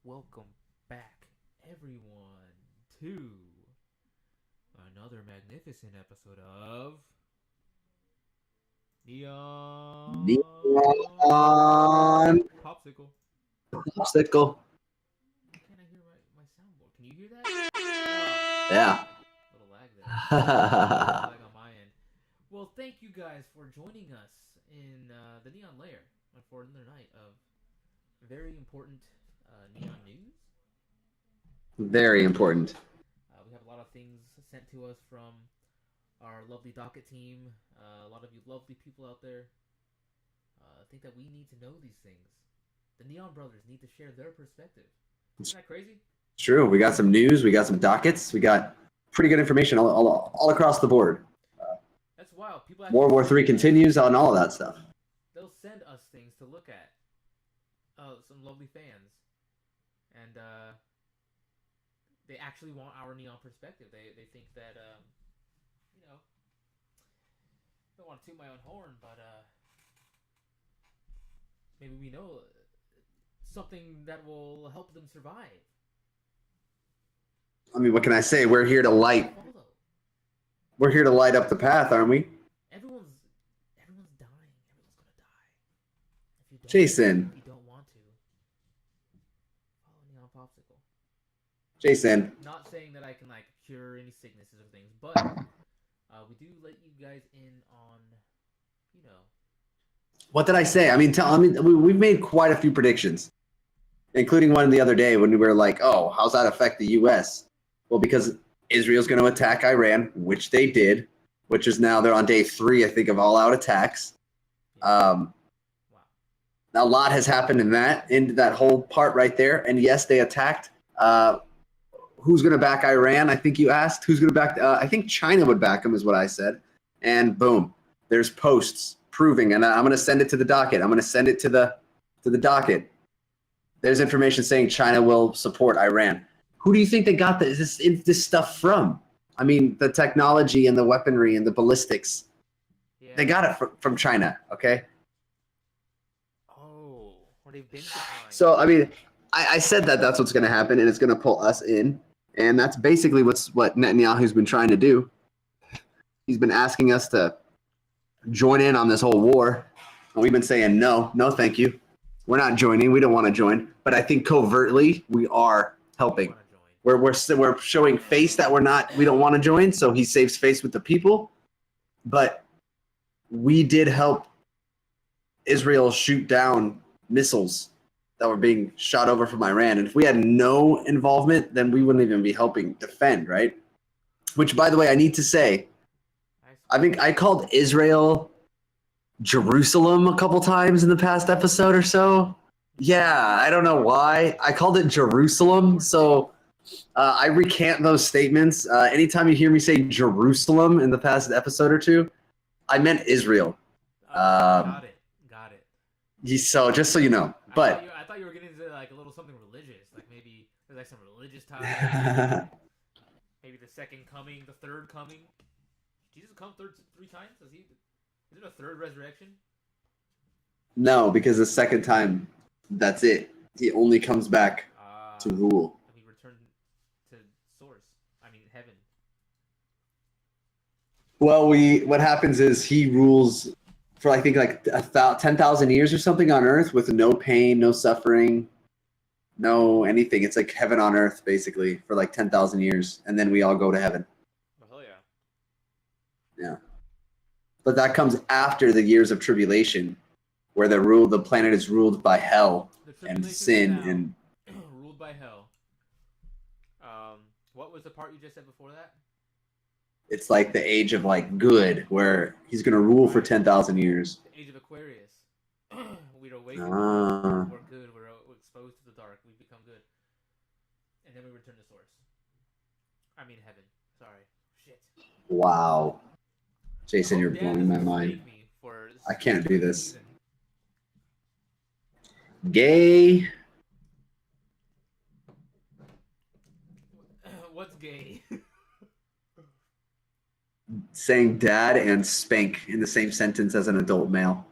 Welcome back, everyone, to another magnificent episode of Neon Neon Popsicle. Popsicle. Why can't I hear my soundboard? Can you hear that? Oh, Yeah. little lag there. Little lag on my end. Well, thank you guys for joining us in the Neon Lair for another night of very important Neon news. Very important. We have a lot of things sent to us from our lovely docket team. A lot of you lovely people out there think that we need to know these things. The Neon Brothers need to share their perspective. Isn't that crazy? It's true. We got some news. We got some dockets. We got pretty good information all across the board. That's wild. People World War III continues on all of that stuff. They'll send us things to look at. Some lovely fans, and they actually want our Neon perspective. They think that you know, I don't want to toot my own horn, but maybe we know something that will help them survive. I mean, what can I say? We're here to light. We're here to light up the path, aren't we? Everyone's dying. Everyone's gonna die. If you don't, Jason. If you don't want to, follow Neon Popsicle. Jason. Not saying that I can like cure any sicknesses or things, but we do let you guys in on, you know. What did I say? I mean, we've made quite a few predictions, including one the other day when we were like, "Oh, how's that affect the U.S.?" Well, because Israel's going to attack Iran, which they did, which is now they're on day 3, I think, of all-out attacks. Wow. A lot has happened in that whole part right there. And yes, they attacked. Who's going to back Iran? I think you asked. Who's going to back? I think China would back them, is what I said. And boom, there's posts proving, and I'm going to send it to the docket. I'm going to send it to the docket. There's information saying China will support Iran. Who do you think they got this stuff from? I mean, the technology and the weaponry and the ballistics. Yeah. They got it from China, okay? Oh, or they've been supplying. So, I mean, I said that's what's going to happen, and it's going to pull us in. And that's basically what Netanyahu's been trying to do. He's been asking us to join in on this whole war. And we've been saying, no, thank you. We're not joining. We don't want to join. But I think covertly we are helping. We're showing face that we don't want to join, so he saves face with the people. But we did help Israel shoot down missiles that were being shot over from Iran. And if we had no involvement, then we wouldn't even be helping defend, right? Which, by the way, I need to say, I think I called Israel Jerusalem a couple times in the past episode or so. Yeah, I don't know why. I called it Jerusalem, so I recant those statements. Anytime you hear me say Jerusalem in the past episode or two, I meant Israel. Got it. So just so you know. But I thought you were getting into like a little something religious, like maybe there's like some religious tie. Maybe the second coming, the third coming. Jesus come 3 times? Is it a third resurrection? No, because the second time, that's it. He only comes back to rule. He returned to source. I mean, heaven. Well, what happens is he rules for I think like 10,000 years or something on Earth with no pain, no suffering, no anything. It's like heaven on Earth basically for like 10,000 years, and then we all go to heaven. Oh hell yeah! Yeah, but that comes after the years of tribulation, where the planet is ruled by hell and sin and ruled by hell. What was the part you just said before that? It's like the age of like good, where he's gonna rule for 10,000 years. The age of Aquarius. We're awakened. We're good. We're exposed to the dark. We become good, and then we return to source. I mean heaven. Sorry. Shit. Wow, Jason, you're blowing my mind. I can't do this. Gay. What's gay? Saying dad and spank in the same sentence as an adult male.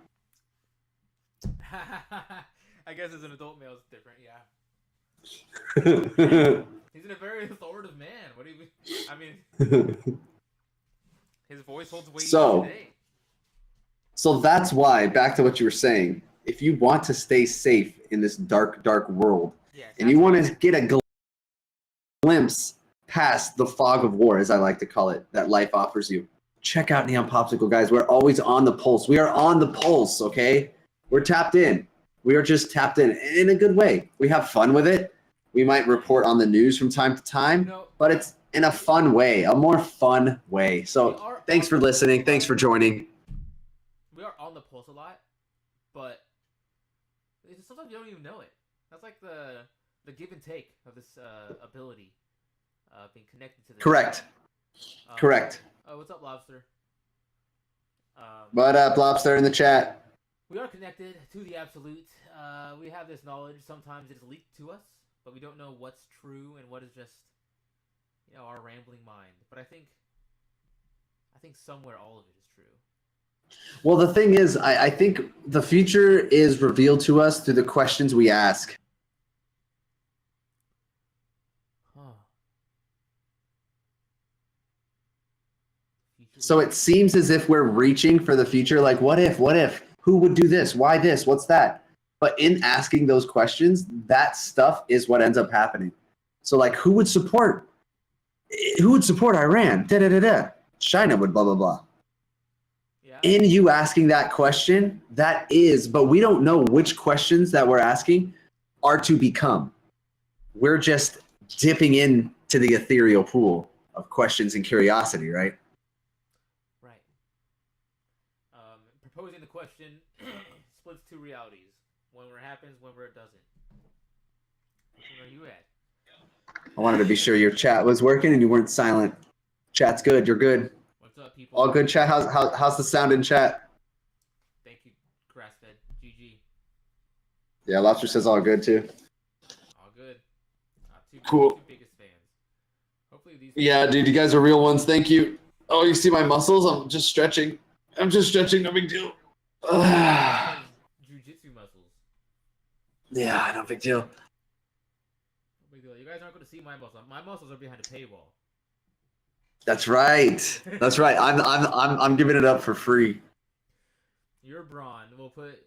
I guess as an adult male, it's different, yeah. He's a very authoritative man. What do you mean? I mean, his voice holds weight So- today. So that's why, back to what you were saying, if you want to stay safe in this dark, dark world, Yes, and you want to get a glimpse past the fog of war, as I like to call it, that life offers you, check out Neon Popsicle, guys. We're always on the pulse. We are on the pulse, okay? We're tapped in. We are just tapped in a good way. We have fun with it. We might report on the news from time to time, but it's in a fun way, a more fun way. So thanks for listening. Thanks for joining. We are on the pulse a lot, but sometimes you don't even know it. That's like the give and take of this ability, being connected to this. Correct. Correct. Oh, what's up, Lobster? What up, Lobster in the chat? We are connected to the absolute. We have this knowledge. Sometimes it's leaked to us, but we don't know what's true and what is just, our rambling mind. But I think somewhere all of it is true. Well, the thing is, I think the future is revealed to us through the questions we ask. So it seems as if we're reaching for the future, like, what if, who would do this? Why this? What's that? But in asking those questions, that stuff is what ends up happening. So like, who would support Iran? Da-da-da-da. China would blah, blah, blah. Yeah. In you asking that question, that is, but we don't know which questions that we're asking are to become. We're just dipping into the ethereal pool of questions and curiosity, right? Right. Proposing the question splits two realities. One where it happens, one where it doesn't. Where are you at? I wanted to be sure your chat was working and you weren't silent. Chat's good. You're good. What's up, people? All good, chat. How's the sound in chat? Thank you, Grassfed. GG. Yeah, Lobster says all good too. All good. Cool. Two biggest fans. Hopefully these. Yeah, dude, you guys are real ones. Thank you. Oh, you see my muscles? I'm just stretching. No big deal. Jiu-jitsu muscles. Yeah, no big deal. No big deal. You guys aren't going to see my muscles. My muscles are behind a paywall. That's right. That's right. I'm giving it up for free. You're Braun. We'll put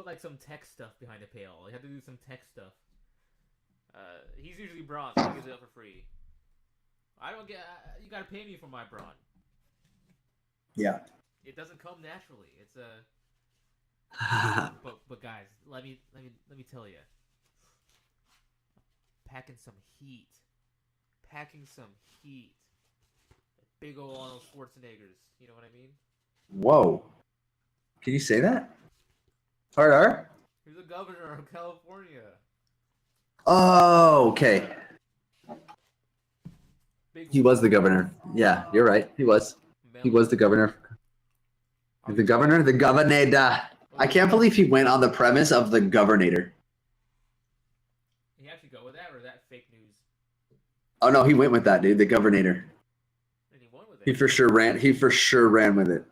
like some tech stuff behind a paywall. You have to do some tech stuff. He's usually Braun, so he gives it up for free. I don't get. You gotta pay me for my Braun. Yeah. It doesn't come naturally. It's a. but guys, let me tell you. Packing some heat. Big ol' Arnold Schwarzeneggers. You know what I mean? Whoa. Can you say that? Hard. He's the governor of California. Oh, okay. He was the governor. Yeah, you're right. He was. He was the governor. The governor? The governor. I can't believe he went on the premise of the governor. Did he actually go with that, or is that fake news? Oh no, he went with that, dude. The governor. And he won with it. He for sure ran with it.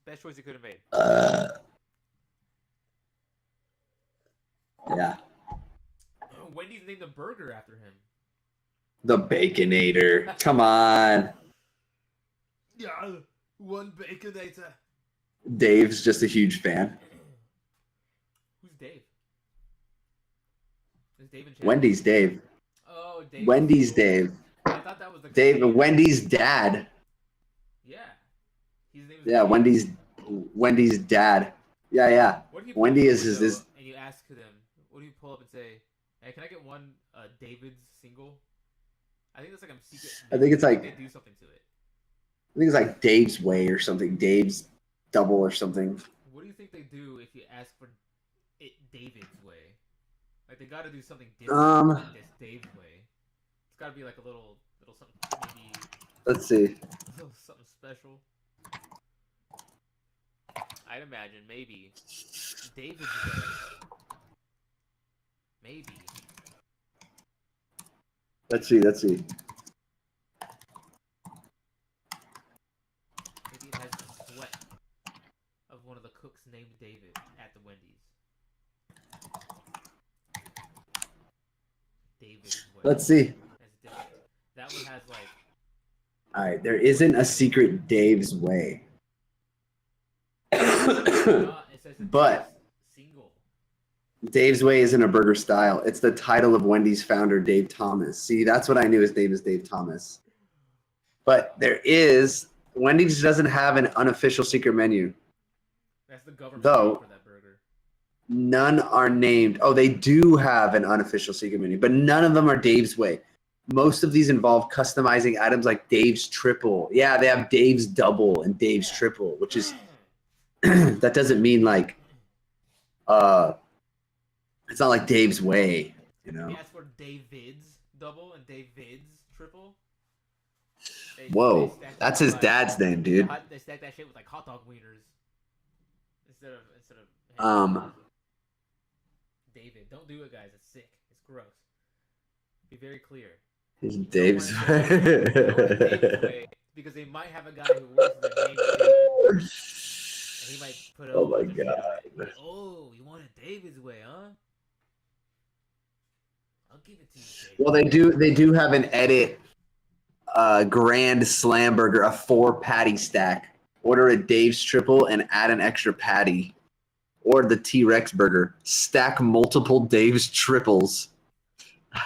Best choice he could have made. Yeah. Wendy's named a burger after him. The Baconator. Come on. Yeah, one Baconator. Dave's just a huge fan. Who's Dave? Is Dave in chat? Wendy's Dave. Oh, Dave. Wendy's Dave. I thought that was the Dave. Wendy's dad. Yeah. His name is Yeah, Dave. Wendy's dad. Yeah. Wendy is his. And you ask them, what do you pull up and say? Hey, can I get one David's single? I think that's like a secret. I think it's like they do something to it. I think it's like Dave's Way or something. Dave's Double or something. What do you think they do if you ask for it David's way? Like they got to do something different than this Dave's way. It's got to be like a little something. Maybe. Let's see. Something special. I'd imagine maybe David's way. Maybe. Let's see. Maybe it has the sweat of one of the cooks named David at the Wendy's. way. Let's see. That's different. That one has like. All right, there isn't a secret Dave's way. It says But single. Dave's Way isn't a burger style. It's the title of Wendy's founder, Dave Thomas. See, that's what I knew his name is Dave Thomas. But there is, Wendy's doesn't have an unofficial secret menu. That's the government Though, for that burger. None are named. Oh, they do have an unofficial secret menu, but none of them are Dave's Way. Most of these involve customizing items like Dave's Triple. Yeah, they have Dave's Double and Dave's Triple, which is, that doesn't mean like, it's not like Dave's Way, you know? He asked for David's Double and David's Triple. Whoa, that's his dad's name, dude. They stack that shit with like hot dog wieners instead of David. Don't do it, guys. It's sick. It's gross. Be very clear. It's Dave's Way because they might have a guy who works in the name of David, and he might put. Oh my god. Oh, you wanted David's Way, huh? I'll give it to you, David. Well, they do have an edit. Grand Slam Burger, a 4-patty stack. Order a Dave's Triple and add an extra patty. Or the T-Rex Burger. Stack multiple Dave's Triples.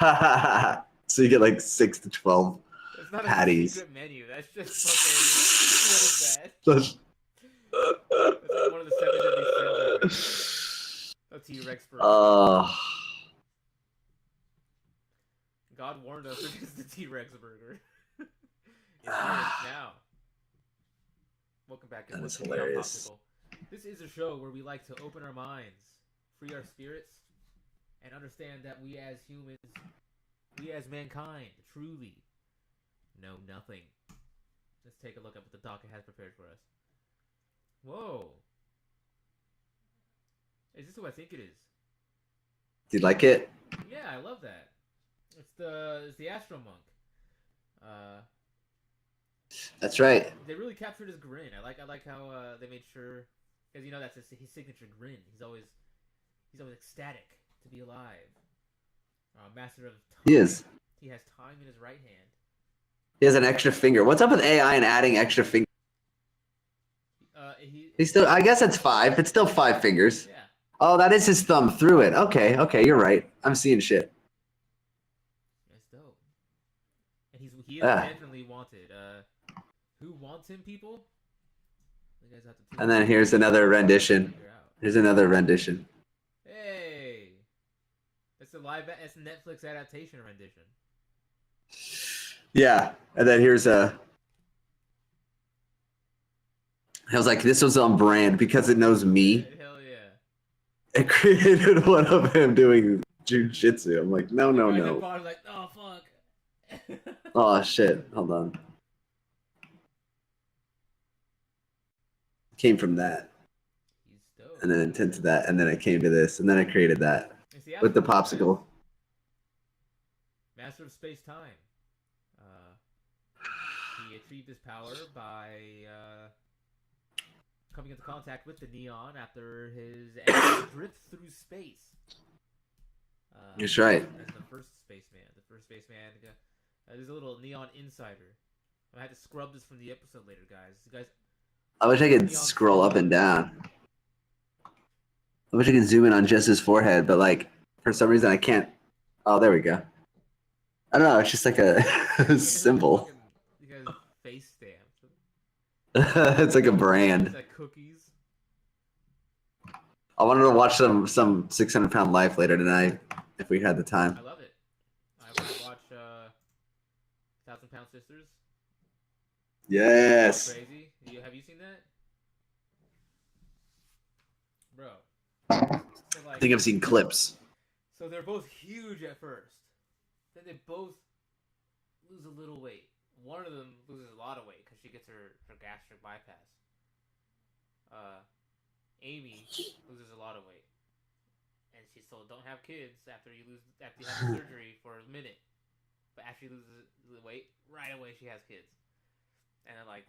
So you get like 6 to 12 That's not patties. A secret menu. That's just fucking. What is that? That's like one of the 7 deadly sins. A T-Rex Burger. God warned us against the T-Rex Burger. It's here now. Welcome back. That is hilarious. This is a show where we like to open our minds, free our spirits, and understand that we as humans, we as mankind, truly know nothing. Let's take a look at what the docket has prepared for us. Whoa. Is this who I think it is? Do you like it? Yeah, I love that. It's the Astro Monk. That's right. They really captured his grin. I like how they made sure, because you know that's his signature grin. He's always ecstatic to be alive. Master of time. He is. He has time in his right hand. He has an extra finger. What's up with AI and adding extra fingers? He's still. I guess it's 5. It's still 5 fingers. Yeah. Oh, that is his thumb through it. Okay, you're right. I'm seeing shit. That's dope. And he is definitely wanted. Who wants him, people? You guys have to and then here's another rendition. Here's another rendition. Hey, it's a Netflix adaptation rendition. Yeah, and then here's a. I was like, this was on brand because it knows me. Hell yeah! It created one of him doing jujitsu. I'm like, no. Like, oh fuck. Oh shit! Hold on. Came from that. He's dope. And then intent to that, and then I came to this, and then I created that with the popsicle. Master of space time. He achieved his power by coming into contact with the neon after his drift through space. That's right. As the first spaceman. There's a little neon insider. I had to scrub this from the episode later, guys. I wish I could scroll up and down. I wish I could zoom in on just his forehead, but like for some reason I can't. Oh, there we go. I don't know. It's just like a symbol. You guys face stamp. It's like a brand. It's like cookies. I wanted to watch some 600-Pound Life later tonight if we had the time. I love it. I want to watch 1,000-Pound Sisters. Yes. Crazy. Have you seen that, bro? So like, I think I've seen clips. So they're both huge at first. Then they both lose a little weight. One of them loses a lot of weight because she gets her gastric bypass. Amy loses a lot of weight, and she's told don't have kids after you have the surgery for a minute. But after she loses the weight, right away she has kids. And then, like,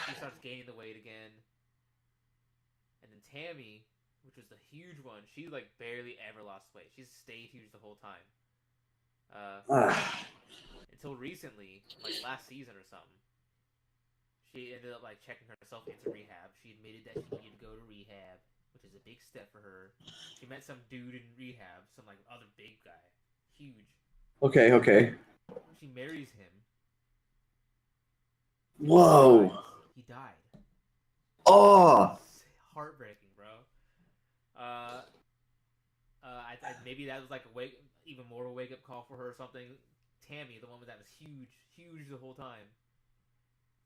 she starts gaining the weight again. And then Tammy, which was the huge one, she, like, barely ever lost weight. She's stayed huge the whole time. Uh, Ugh. until recently, like last season or something, she ended up like checking herself into rehab. She admitted that she needed to go to rehab, which is a big step for her. She met some dude in rehab, some like other big guy, huge. Okay, okay. She marries him. Whoa. He died. Oh. Heartbreaking, bro. Uh, maybe that was like a even more of a wake up call for her or something. Tammy, the woman that was huge the whole time,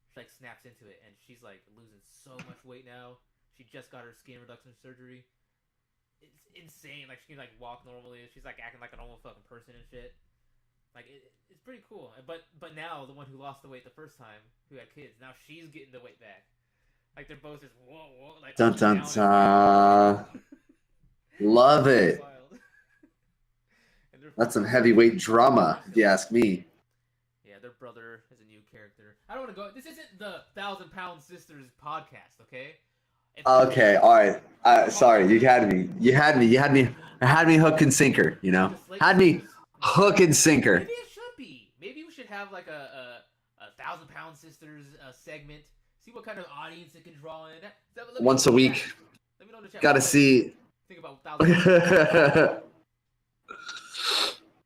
she like snaps into it, and she's like losing so much weight now. She just got her skin reduction surgery. It's insane. Like she can like walk normally. She's like acting like a normal fucking person and shit. Like it's pretty cool. But now the one who lost the weight the first time, who had kids, now she's getting the weight back. Like they're both just whoa, like Dun up and dun down. dun. Love it. Wild. That's some heavyweight drama, if you ask me. Yeah, their brother is a new character. I don't want to go. This isn't the 1,000-Pound Sisters podcast, okay? Okay, all right. Sorry, you had me. I had me hook and sinker. You know, had me hook and sinker. Maybe it should be. Maybe we should have like a 1,000-Pound Sisters segment. See what kind of audience it can draw in. Once a week. Let me know in the chat. Gotta see. Think about 1,000.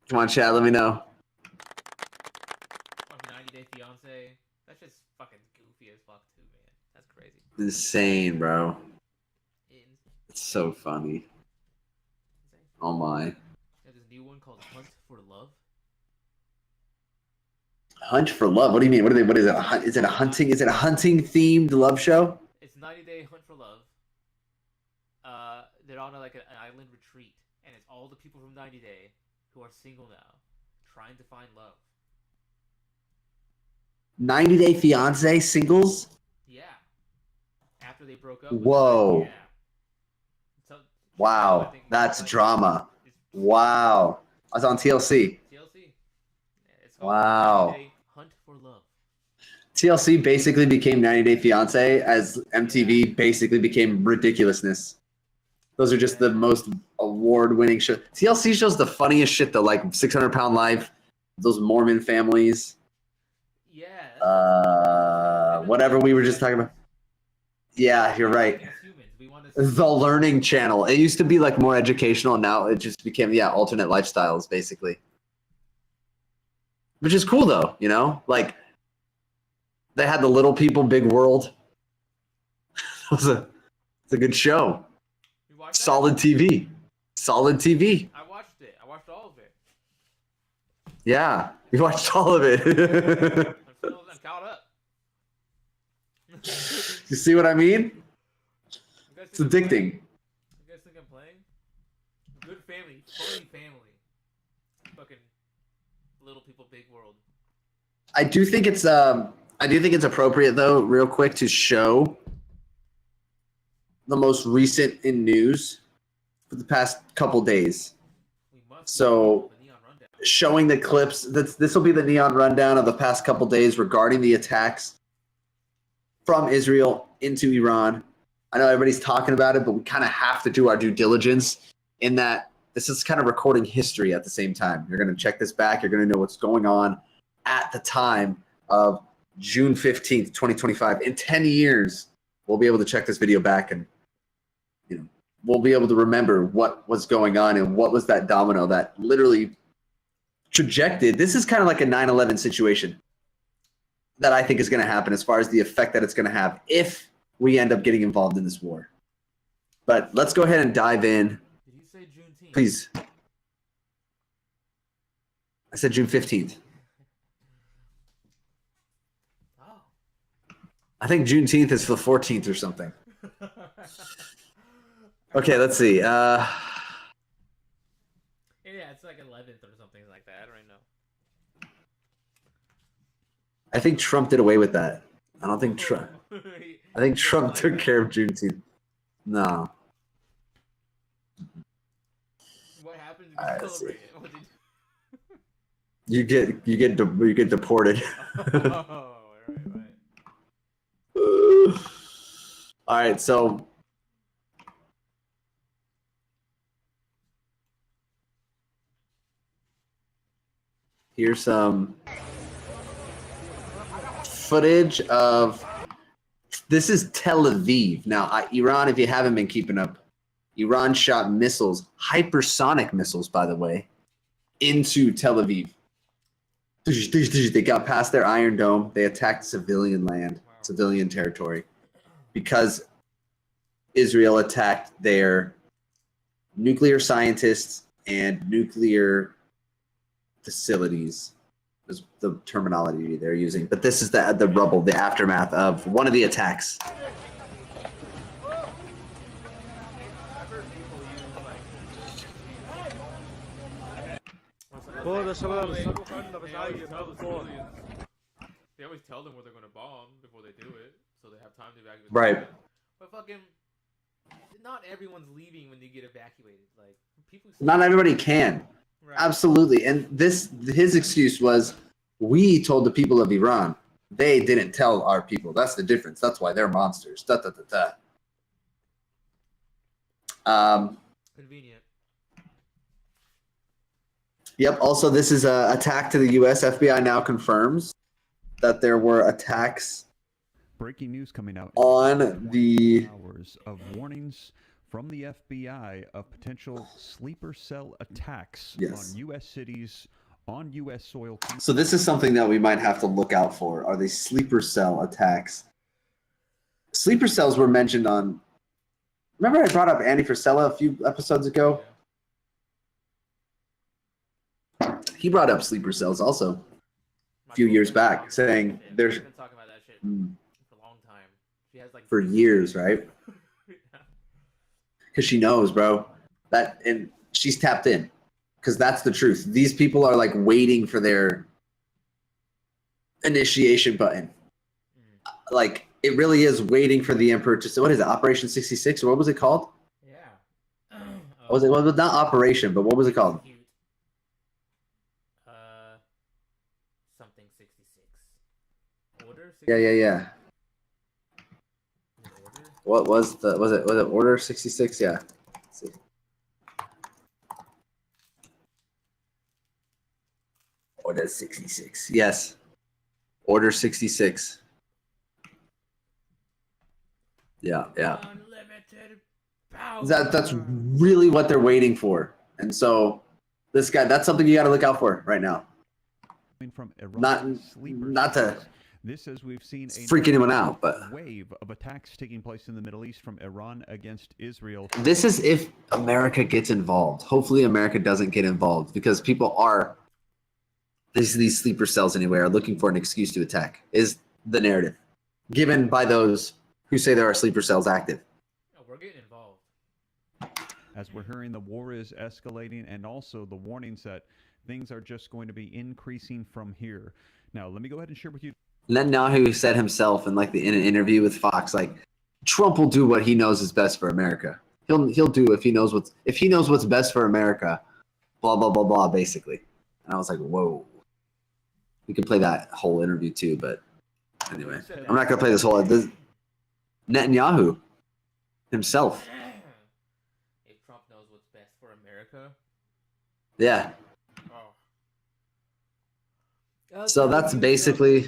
Come on, chat. Let me know. 90 Day Fiance. That's just fucking goofy as fuck too, man. That's crazy. Insane, bro. It's so funny. Insane. Oh my. There's this new one called Hunt for Love. Hunt for Love. What do you mean? What is it? Is it a hunting? Is it a hunting themed love show? It's 90 Day Hunt for Love. They're on like an island retreat, and it's all the people from 90 Day who are single now, trying to find love. 90 Day Fiance singles? Yeah. After they broke up. Whoa. Yeah. So, wow. That's drama. Wow. I was on TLC. TLC. It's called wow. 90 Day Hunt for Love. TLC basically became 90 Day Fiance as MTV basically became ridiculousness. Those are just the most award-winning shows. TLC shows the funniest shit though, like 600 Pound Life, those Mormon families. Yeah. Whatever we were just talking about. Yeah, you're right. The Learning Channel. It used to be like more educational, and now it just became alternate lifestyles basically. Which is cool though, you know? Like they had the Little People, Big World. It's a good show. Solid TV. Solid TV. I watched it. I watched all of it. Yeah, you watched all of it. I'm caught up. You see what I mean? It's addicting. You guys think I'm playing? Good family, funny family. Fucking Little People, Big World. I do think it's appropriate though, real quick, to show the most recent in news for the past couple days. So showing the clips, this will be the Neon Rundown of the past couple days regarding the attacks from Israel into Iran. I know everybody's talking about it, but we kind of have to do our due diligence in that this is kind of recording history at the same time. You're going to check this back. You're going to know what's going on at the time of June 15th, 2025. In 10 years, we'll be able to check this video back and we'll be able to remember what was going on and what was that domino that literally trajected. This is kind of like a 9/11 situation that I think is going to happen as far as the effect that it's going to have if we end up getting involved in this war. But let's go ahead and dive in. Did you say Juneteenth? Please. I said June 15th. Oh. I think Juneteenth is the 14th or something. Okay, let's see. Yeah, it's like 11th or something like that. I don't know. I think Trump did away with that. I don't think Trump. I think Trump took care of Juneteenth. No. What happened? You get deported. Oh, right. All right, so Here's some footage of. This is Tel Aviv. Now, Iran, if you haven't been keeping up, Iran shot missiles, hypersonic missiles, by the way, into Tel Aviv. They got past their Iron Dome. They attacked civilian land, civilian territory, because Israel attacked their nuclear scientists and nuclear facilities is the terminology they're using. But this is the rubble, the aftermath of one of the attacks. They always tell them where they're going to bomb before they do it, so they have time to evacuate. Right. But fucking, not everyone's leaving when they get evacuated. Like people. Not everybody can. Right. Absolutely. And his excuse was, we told the people of Iran. They didn't tell our people. That's the difference. That's why they're monsters. Convenient. Yep. Also, this is an attack to the U.S. FBI now confirms that there were attacks. Breaking news coming out on the hours of warnings from the FBI of potential sleeper cell attacks on U.S. cities, on U.S. soil. So this is something that we might have to look out for. Are these sleeper cell attacks? Sleeper cells were mentioned on. Remember, I brought up Andy Frisella a few episodes ago. He brought up sleeper cells also a few years back, saying there's. Been talking about that shit for a long time. She has like for years, right? Because she knows, bro. That and she's tapped in. Because that's the truth. These people are like waiting for their initiation button. Like it really is waiting for the emperor to say, what is it, Operation 66? Or what was it called? Yeah. What was it? Well, not Operation, but what was it called? Something 66. Order 66? Yeah. What was it Order 66? Yeah. Let's see. Order 66. Yes. Order 66. Yeah. That's really what they're waiting for. And so this guy, that's something you got to look out for right now. From Iran, not to this as we've seen freak anyone out, but wave of attacks taking place in the Middle East from Iran against Israel. This is if America gets involved. Hopefully America doesn't get involved because people are these sleeper cells anyway are looking for an excuse to attack is the narrative given by those who say there are sleeper cells active. No, we're getting involved. As we're hearing the war is escalating and also the warnings that things are just going to be increasing from here. Now, let me go ahead and share with you. Netanyahu said himself in in an interview with Fox, like Trump will do what he knows is best for America. He'll do if he knows what's best for America. Blah blah blah blah. Basically, and I was like, whoa. We can play that whole interview too, but anyway, I'm not gonna play this whole. Netanyahu himself. If Trump knows what's best for America. Yeah. So that's basically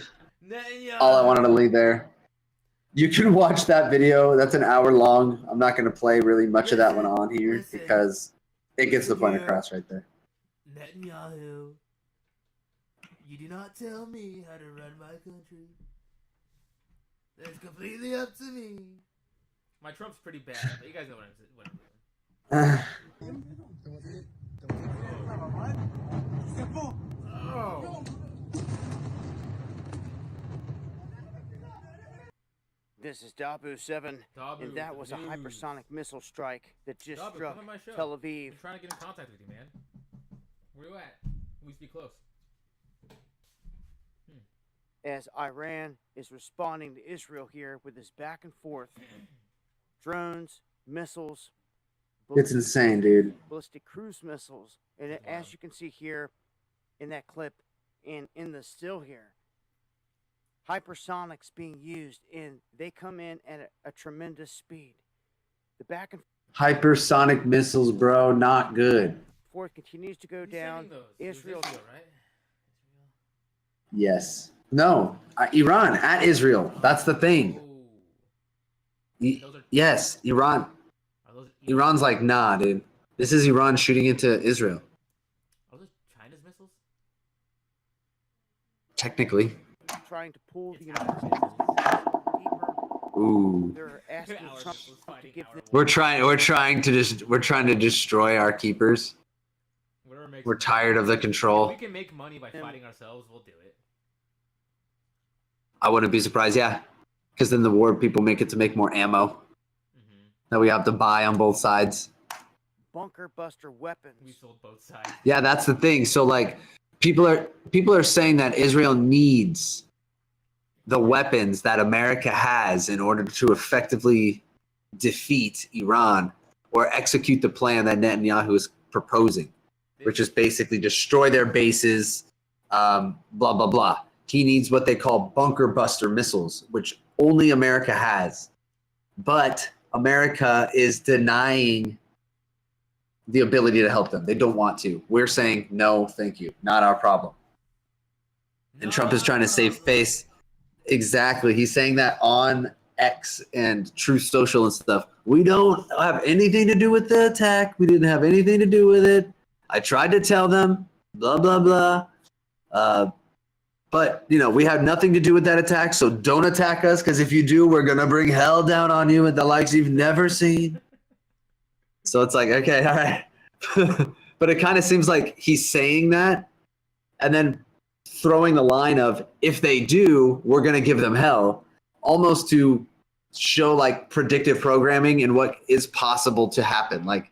all I wanted to leave there. You can watch that video. That's an hour long. I'm not going to play really much of that one on here because it gets the point across right there. Netanyahu, you do not tell me how to run my country. That's completely up to me. My Trump's pretty bad, but you guys know what I'm doing. Oh. This is Dabu 7, and that was a hypersonic missile strike that just struck Tel Aviv. I'm trying to get in contact with you, man. Where you at? We used to be close. As Iran is responding to Israel here with this back and forth, drones, missiles. It's insane, dude. Ballistic cruise missiles. And as you can see here in that clip, in the still here, hypersonics being used, and they come in at a tremendous speed. The back and hypersonic missiles, bro, not good. forth continues to go down. Israel, right? Yes. No. Iran at Israel. That's the thing. Those are, Yes, Iran. are those Iran's like, nah, dude. This is Iran shooting into Israel. Are those China's missiles? Technically. Trying to pull the It's United our States missiles. deeper. Ooh. They're asking Our Trump missiles to fighting give our them. We're trying to destroy our keepers. Whatever makes We're money. tired of the If we control. can make money by fighting ourselves, we'll do it. I wouldn't be surprised, yeah. Because then the war people make it to make more ammo Mm-hmm. that we have to buy on both sides. Bunker buster weapons. We sold both sides. Yeah, that's the thing. So like people are saying that Israel needs the weapons that America has in order to effectively defeat Iran or execute the plan that Netanyahu is proposing, which is basically destroy their bases, blah, blah, blah. He needs what they call bunker buster missiles, which only America has. But America is denying the ability to help them. They don't want to. We're saying, no, thank you. Not our problem. And Trump is trying to save face. Exactly. He's saying that on X and Truth Social and stuff. We don't have anything to do with the attack. We didn't have anything to do with it. I tried to tell them, blah, blah, blah. But, we had nothing to do with that attack, so don't attack us, because if you do, we're going to bring hell down on you and the likes you've never seen. So it's like, okay, all right. But it kind of seems like he's saying that and then throwing the line of, if they do, we're going to give them hell, almost to show like predictive programming and what is possible to happen. Like,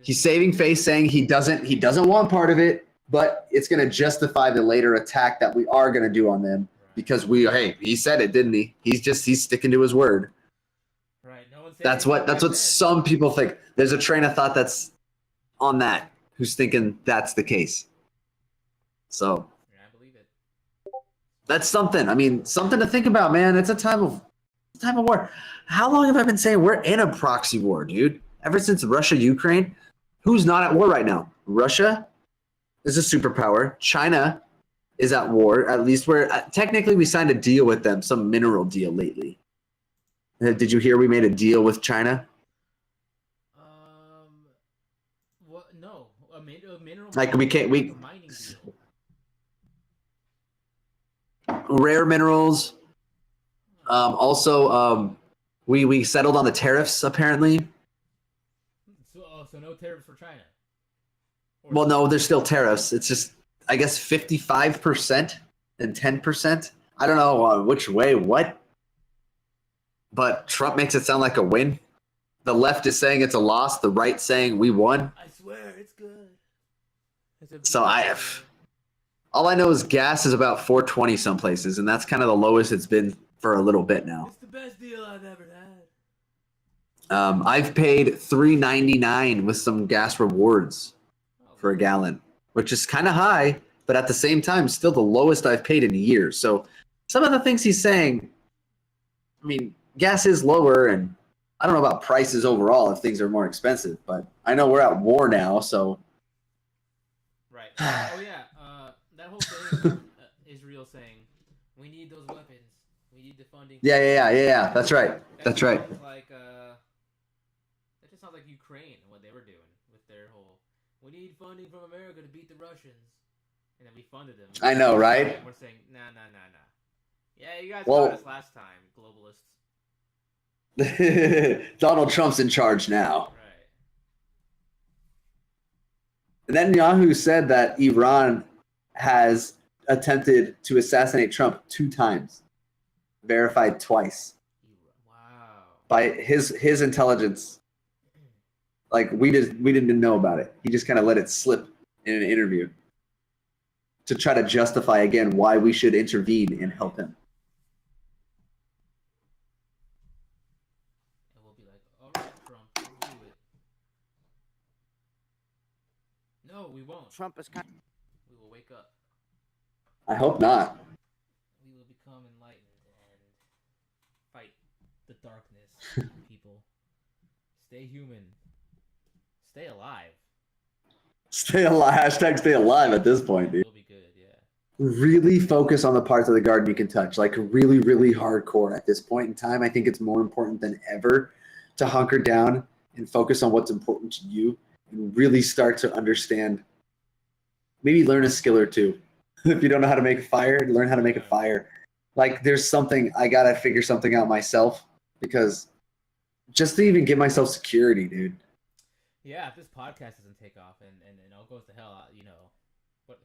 he's saving face, saying he doesn't want part of it, but it's going to justify the later attack that we are going to do on them because he said it, didn't he? He's sticking to his word. Right. No one's That's what some people think. There's a train of thought that's on that who's thinking that's the case. So yeah, I believe it. that's something. I mean, something to think about, man. It's a time of war. How long have I been saying we're in a proxy war, dude? Ever since Russia, Ukraine, who's not at war right now? Russia is a superpower. China is at war. At least technically we signed a deal with them, some mineral deal lately. Did you hear we made a deal with China? What? No, a mineral. Like mining deal. Rare minerals. Also, we settled on the tariffs apparently. So no tariffs for China. Well, no, there's still tariffs. It's just, I guess, 55% and 10%. I don't know which way, what. But Trump makes it sound like a win. The left is saying it's a loss. The right saying we won. I swear, it's good. So all I know is gas is about $4.20 some places, and that's kind of the lowest it's been for a little bit now. It's the best deal I've ever had. I've paid $3.99 with some gas rewards for a gallon, which is kind of high, but at the same time, still the lowest I've paid in years. So some of the things he's saying, I mean, gas is lower, and I don't know about prices overall if things are more expensive, but I know we're at war now, so. Right. Oh yeah. That whole thing. Israel saying, "We need those weapons. We need the funding." Yeah. That's right. That's right. That just sounds like Ukraine and what they were doing with their whole. We need funding from America to beat the Russians, and then we funded them. I know, right? And we're saying, nah. Yeah, you guys got us last time, globalists. Donald Trump's in charge now. Right. And then Netanyahu said that Iran has attempted to assassinate Trump 2 times, verified twice. Wow. By his intelligence. Like we didn't know about it. He just kind of let it slip in an interview to try to justify again why we should intervene and help him. And we'll be like, all right, Trump, we'll do it. No, we won't. Trump is kind. We will wake up. I hope not. We will become enlightened and fight the darkness, people. Stay human. Stay alive. Stay alive. Hashtag stay alive at this point, dude. We'll be good, yeah. really focus on the parts of the garden you can touch, like really, really hardcore at this point in time. I think it's more important than ever to hunker down and focus on what's important to you and really start to understand, maybe learn a skill or two. If you don't know how to make a fire, learn how to make a fire. Like there's something, I got to figure something out myself, because just to even give myself security, dude. Yeah, if this podcast doesn't take off and all goes to hell, you know, but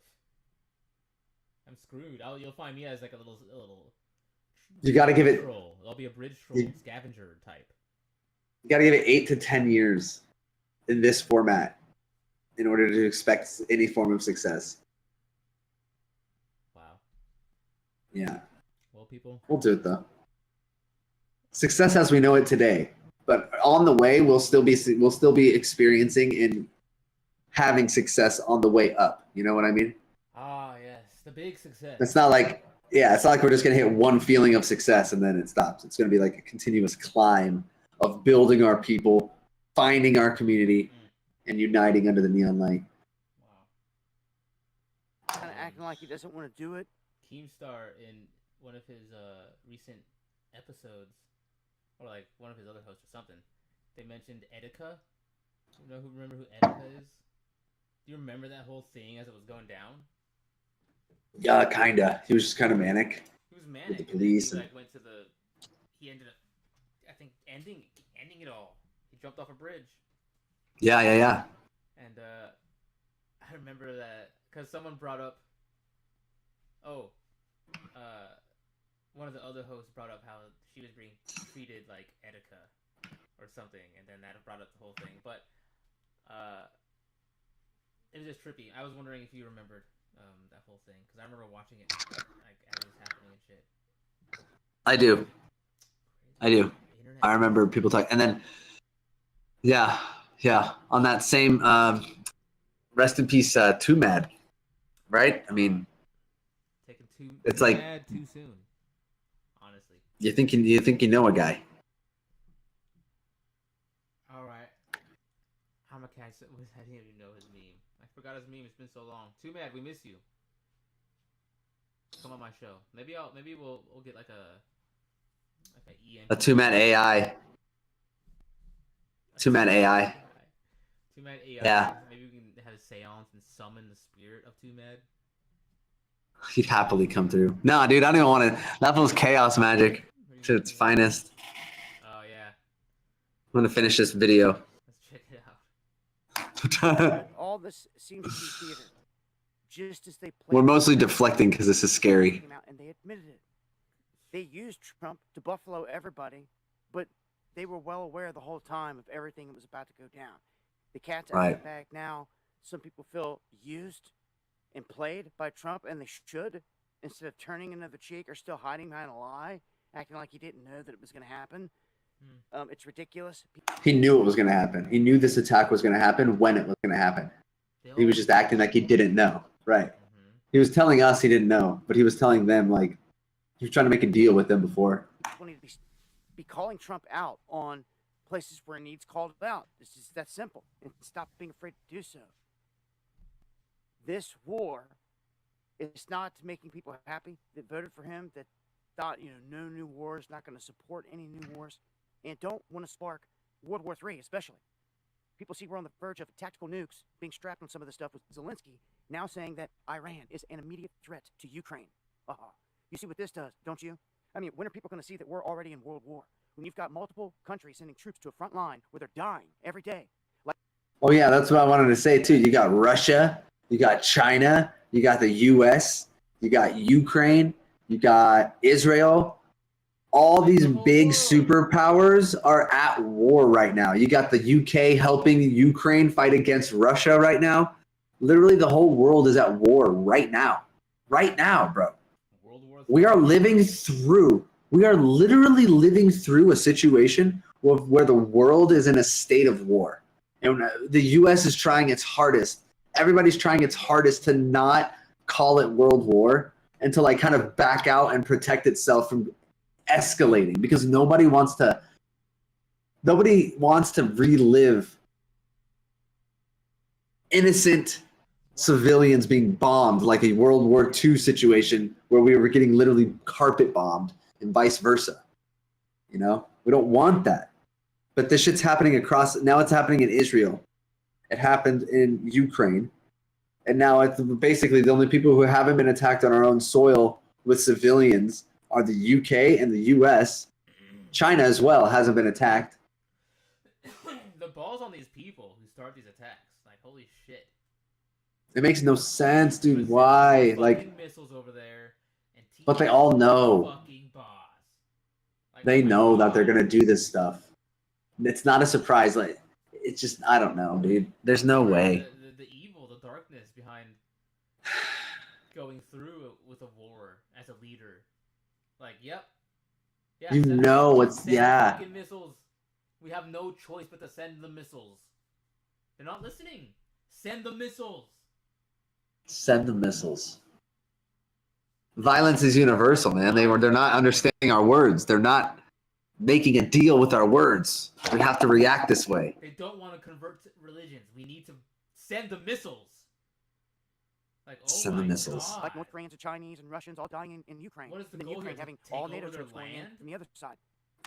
I'm screwed. You'll find me as like a little. You got to give it. Troll. I'll be a bridge troll, scavenger type. You got to give it 8 to 10 years in this format in order to expect any form of success. Wow. Yeah. Well, people. We'll do it though. Success as we know it today, but on the way, we'll still be experiencing and having success on the way up. You know what I mean? Ah, yes, the big success. It's not like we're just gonna hit one feeling of success and then it stops. It's gonna be like a continuous climb of building our people, finding our community, and uniting under the neon light. Wow. Kind of acting like he doesn't want to do it. Keemstar, in one of his recent episodes, or like one of his other hosts or something, they mentioned Etika. Remember who Etika is? Do you remember that whole thing as it was going down? Yeah, kinda. He was just kind of manic. He was manic. With the police. He went to the. He ended up, I think, ending it all. He jumped off a bridge. Yeah. And I remember that because someone brought up. One of the other hosts brought up how she was being treated like Etika or something, and then that brought up the whole thing. But it was just trippy. I was wondering if you remembered that whole thing, because I remember watching it like as it was happening and shit. I do. I remember people talking, and then yeah. On that same rest in peace, Too Mad, right? I mean, it's like mad too soon. Honestly, you think you know a guy. All right, I'm a cat. I didn't even know his meme. I forgot his meme. It's been so long. Too Mad, we miss you. Come on my show. Maybe we'll get like a Too Mad AI. Too Mad AI. Too Mad AI. Yeah. Maybe we can have a seance and summon the spirit of Too Mad. He'd happily come through. No, dude, I don't even want to. That was chaos magic to its finest. Oh yeah. I'm gonna finish this video. Let's check it out. All this seems to be theater. Just as they played. We're mostly deflecting because this is scary. And they admitted it. They used Trump to buffalo everybody, but they were well aware the whole time of everything that was about to go down. The cat's out of the bag now. Some people feel used and played by Trump, and they should, instead of turning another cheek or still hiding behind a lie, acting like he didn't know that it was going to happen. It's ridiculous. He knew it was going to happen. He knew this attack was going to happen when it was going to happen. He was just acting like he didn't know. Right. Mm-hmm. He was telling us he didn't know, but he was telling them, like, he was trying to make a deal with them before. People need to be calling Trump out on places where he needs called out. It's just that simple. And stop being afraid to do so. This war is not making people happy that voted for him, that thought, no new wars, not going to support any new wars, and don't want to spark World War III, especially. People see we're on the verge of tactical nukes being strapped on some of the stuff with Zelensky now saying that Iran is an immediate threat to Ukraine. You see what this does, don't you? I mean, when are people going to see that we're already in World War? When you've got multiple countries sending troops to a front line where they're dying every day. Oh, yeah, that's what I wanted to say, too. You got Russia, you got China, you got the U.S., you got Ukraine, you got Israel. All these big superpowers are at war right now. You got the UK helping Ukraine fight against Russia right now. Literally, the whole world is at war right now. Right now, bro. We are literally living through a situation where the world is in a state of war. And the U.S. is trying its hardest. Everybody's trying its hardest to not call it World War and to kind of back out and protect itself from escalating, because nobody wants to relive innocent civilians being bombed like a World War II situation where we were getting literally carpet bombed and vice versa. You know, we don't want that. But this shit's happening across. Now it's happening in Israel. It happened in Ukraine. And now it's basically the only people who haven't been attacked on our own soil with civilians are the UK and the US. China as well hasn't been attacked. The balls on these people who start these attacks. Like, holy shit. It makes no sense, dude. Why? Like, missiles over there and but they all know. Fucking boss. Like, They know that they're gonna do this stuff. It's not a surprise. Like, it's just, I don't know, dude. There's no way. The evil, the darkness behind going through with a war as a leader. Like, yep. Yeah, You know what's, send yeah. fucking missiles. We have no choice but to send the missiles. They're not listening. Send the missiles. Send the missiles. Violence is universal, man. They're not understanding our words. They're not making a deal with our words. We have to react this way. They don't want to convert to religions. We need to send the missiles. Like, oh Send the my missiles. God. Like North Koreans and Chinese and Russians all dying in Ukraine. What is the and goal Ukraine here? having Take all over NATO their troops going in land? from the other side.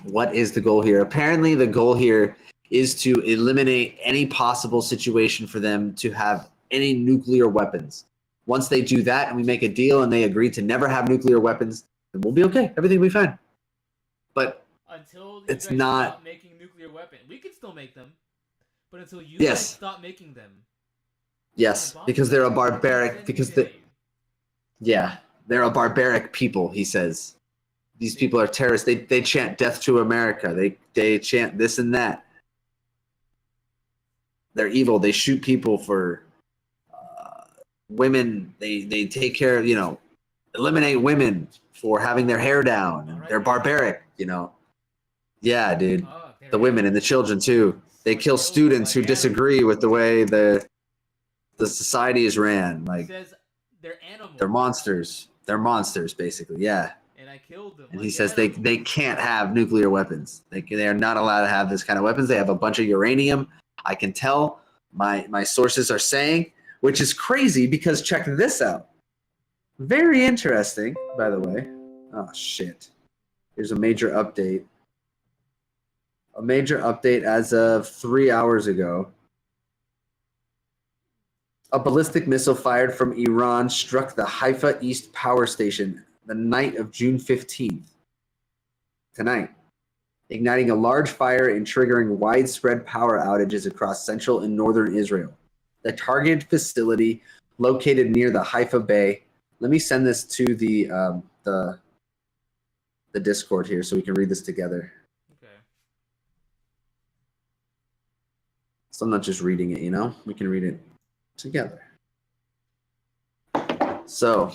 What is the goal here? Apparently, the goal here is to eliminate any possible situation for them to have any nuclear weapons. Once they do that and we make a deal and they agree to never have nuclear weapons, then we'll be okay. Everything will be fine. But Until you it's guys not- stop making nuclear weapons. We can still make them. But until you Yes. guys stop making them. yes, because they're a barbaric, yeah, they're a barbaric people, he says. These people are terrorists. They chant death to America. They chant this and that. They're evil. They shoot people for women. They take care of, eliminate women for having their hair down. They're barbaric, Yeah, dude. Oh, The women and the children too. They kill students who disagree with the way the society is ran. Like, says they're animals. they're monsters. They're monsters, basically. Yeah. And I killed them. And like he says they can't have nuclear weapons. They are not allowed to have this kind of weapons. They have a bunch of uranium. I can tell. My sources are saying, which is crazy because check this out. Very interesting, by the way. Oh shit. Here's a major update. A major update as of 3 hours ago. A ballistic missile fired from Iran struck the Haifa East power station the night of June 15th, tonight, igniting a large fire and triggering widespread power outages across central and northern Israel. The targeted facility located near the Haifa Bay. Let me send this to the Discord here so we can read this together. Okay. So I'm not just reading it, we can read it together. So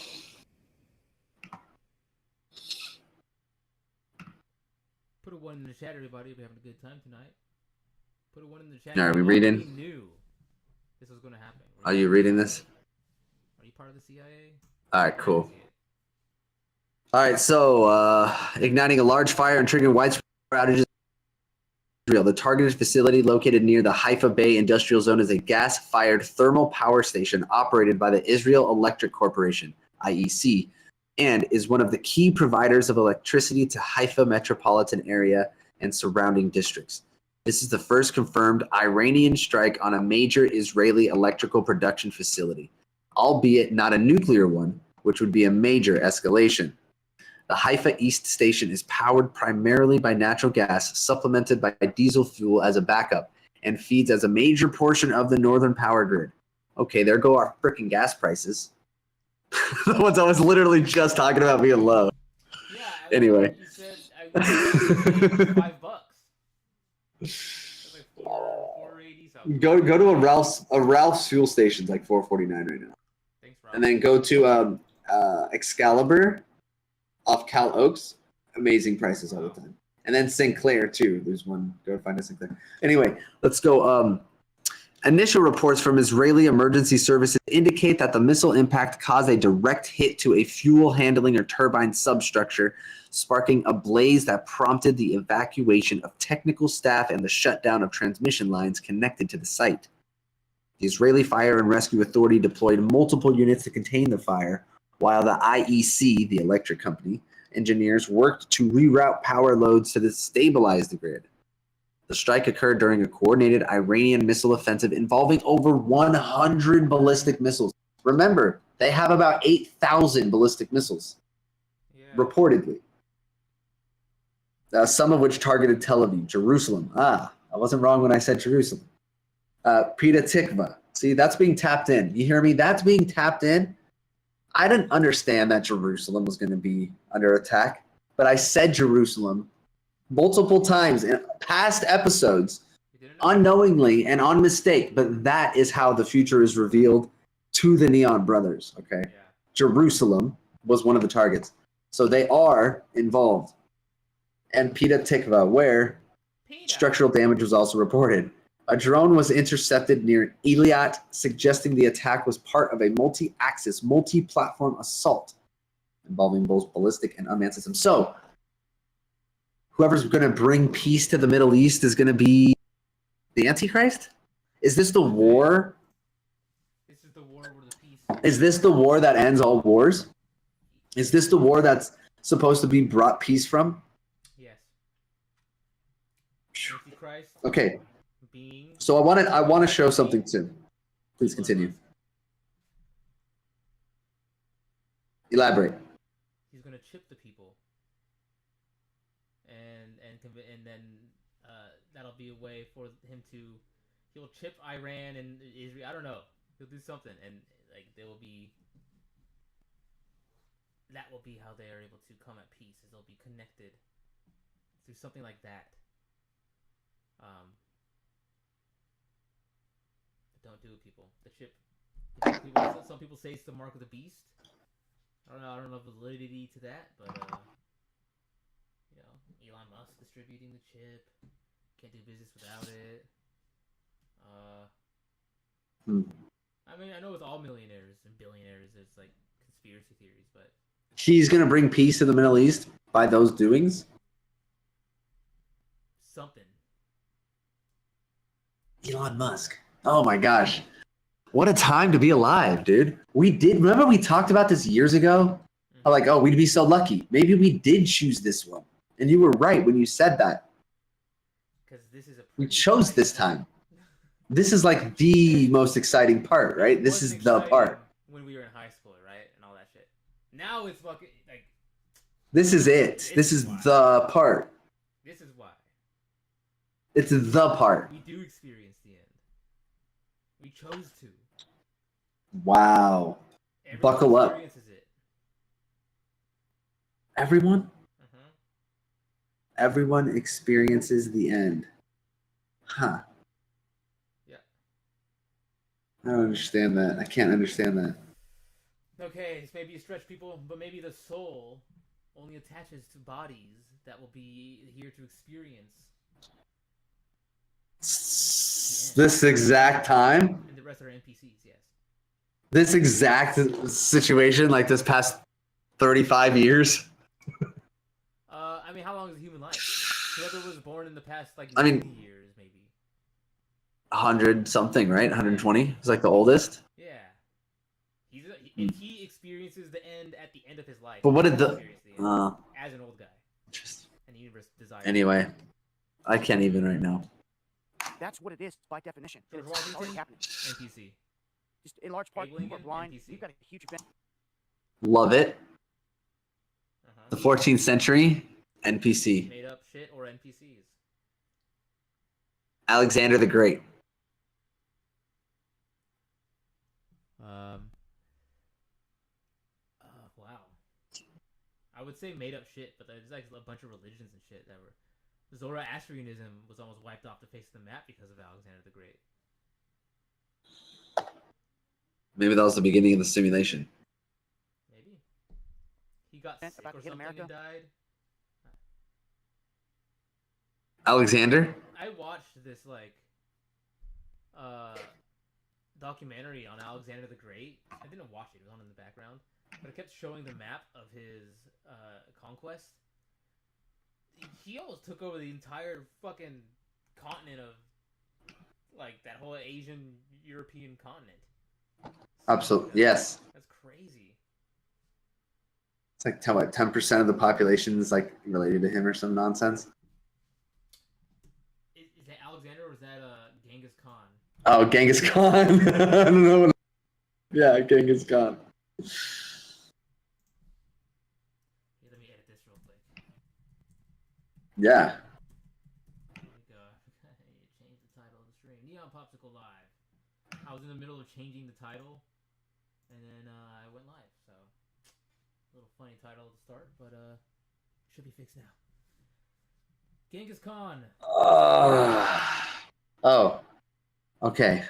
Put a 1 in the chat, everybody. We're having a good time tonight. Put a 1 in the chat. Are we reading? We knew this was going to happen. Are you reading this? Are you part of the CIA? All right, cool. All right, so igniting a large fire and triggering widespread outages. The targeted facility located near the Haifa Bay Industrial Zone is a gas-fired thermal power station operated by the Israel Electric Corporation, IEC, and is one of the key providers of electricity to Haifa metropolitan area and surrounding districts. This is the first confirmed Iranian strike on a major Israeli electrical production facility, albeit not a nuclear one, which would be a major escalation. The Haifa East station is powered primarily by natural gas, supplemented by diesel fuel as a backup, and feeds as a major portion of the northern power grid. Okay, there go our freaking gas prices. The ones I was literally just talking about being low. Yeah. Anyway. You said $5. It's like $4.80 something. Go to a Ralph's fuel station's like $4.49 right now. Thanks, Rob. And then go to Excalibur off Cal Oaks. Amazing prices all the time. And then Sinclair too. There's one. Go find a Sinclair. Anyway, let's go. Initial reports from Israeli emergency services indicate that the missile impact caused a direct hit to a fuel handling or turbine substructure, sparking a blaze that prompted the evacuation of technical staff and the shutdown of transmission lines connected to the site. The Israeli Fire and Rescue Authority deployed multiple units to contain the fire, while the IEC, the electric company, engineers worked to reroute power loads to stabilize the grid. The strike occurred during a coordinated Iranian missile offensive involving over 100 ballistic missiles. Remember, they have about 8,000 ballistic missiles, reportedly. Some of which targeted Tel Aviv, Jerusalem. I wasn't wrong when I said Jerusalem. Petah Tikva. See, that's being tapped in. You hear me? That's being tapped in. I didn't understand that Jerusalem was going to be under attack, but I said Jerusalem multiple times in past episodes, unknowingly and on mistake, but that is how the future is revealed to the Neon Brothers, okay? Yeah. Jerusalem was one of the targets. So they are involved. And Petah Tikva, where structural damage was also reported. A drone was intercepted near Eilat, suggesting the attack was part of a multi-axis, multi-platform assault involving both ballistic and unmanned systems. So, whoever's going to bring peace to the Middle East is going to be the Antichrist? Is this the war? This is the war where the peace. Is this the war that ends all wars? Is this the war that's supposed to be brought peace from? Yes. Antichrist. Okay. So I want to show something too. Please continue. Elaborate. He's going to chip the people, and then that'll be a way for him to. He'll chip Iran and Israel. I don't know. He'll do something, and like there will be. That will be how they are able to come at peace. Is they'll be connected through something like that. Don't do it, people. The chip. Some people say it's the mark of the beast. I don't know the validity to that, but Elon Musk distributing the chip. Can't do business without it. I mean, I know with all millionaires and billionaires, it's like conspiracy theories, but he's gonna bring peace to the Middle East by those doings. Something. Elon Musk. Oh my gosh. What a time to be alive, dude. Remember we talked about this years ago? Mm-hmm. Like, oh, we'd be so lucky. Maybe we did choose this one. And you were right when you said that. Because we chose this time. This is like the most exciting part, right? This is the part. When we were in high school, right? And all that shit. Now it's fucking like this is it. This is the part. This is why. It's the part. We do experience the end. We chose to. Wow. Everyone buckle up. Experiences it. Everyone? Uh-huh. Everyone experiences the end. Huh. Yeah. I don't understand that. I can't understand that. Okay, this may be a stretch, people, but maybe the soul only attaches to bodies that will be here to experience this exact time? And the rest are NPCs, yes. This exact situation, like this past 35 years? I mean, how long is a human life? Whoever was born in the past, like, years, maybe. 100 something, right? 120? It's like the oldest? Yeah. If he experiences the end at the end of his life. But what did the as an old guy. Just And the universe desires. Anyway, I can't even right now. That's what it is by definition. George It's Washington, already happening. NPC. Just in large part, people are blind. NPC. You've got a huge event. Love it. Uh-huh. The 14th century, NPC. Made up shit or NPCs. Alexander the Great. Wow. I would say made up shit, but there's like a bunch of religions and shit that were. Zoroastrianism was almost wiped off the face of the map because of Alexander the Great. Maybe that was the beginning of the simulation. Maybe. He got sick or something and died. Alexander? I watched this documentary on Alexander the Great. I didn't watch it, it was on in the background. But it kept showing the map of his conquest. He almost took over the entire fucking continent of, like, that whole Asian European continent. Absolutely, yes. That's crazy. It's like 10% of the population is like related to him or some nonsense. Is that Alexander or is that Genghis Khan? Oh, Genghis Khan. I don't know. Yeah, Genghis Khan. Here, let me edit this real quick. Yeah. Here we go. Change the title of the stream. Neon Popsicle Live. I was in the middle of changing the title, and then I went live. So, a little funny title at the start, but should be fixed now. Genghis Khan. Oh. Okay.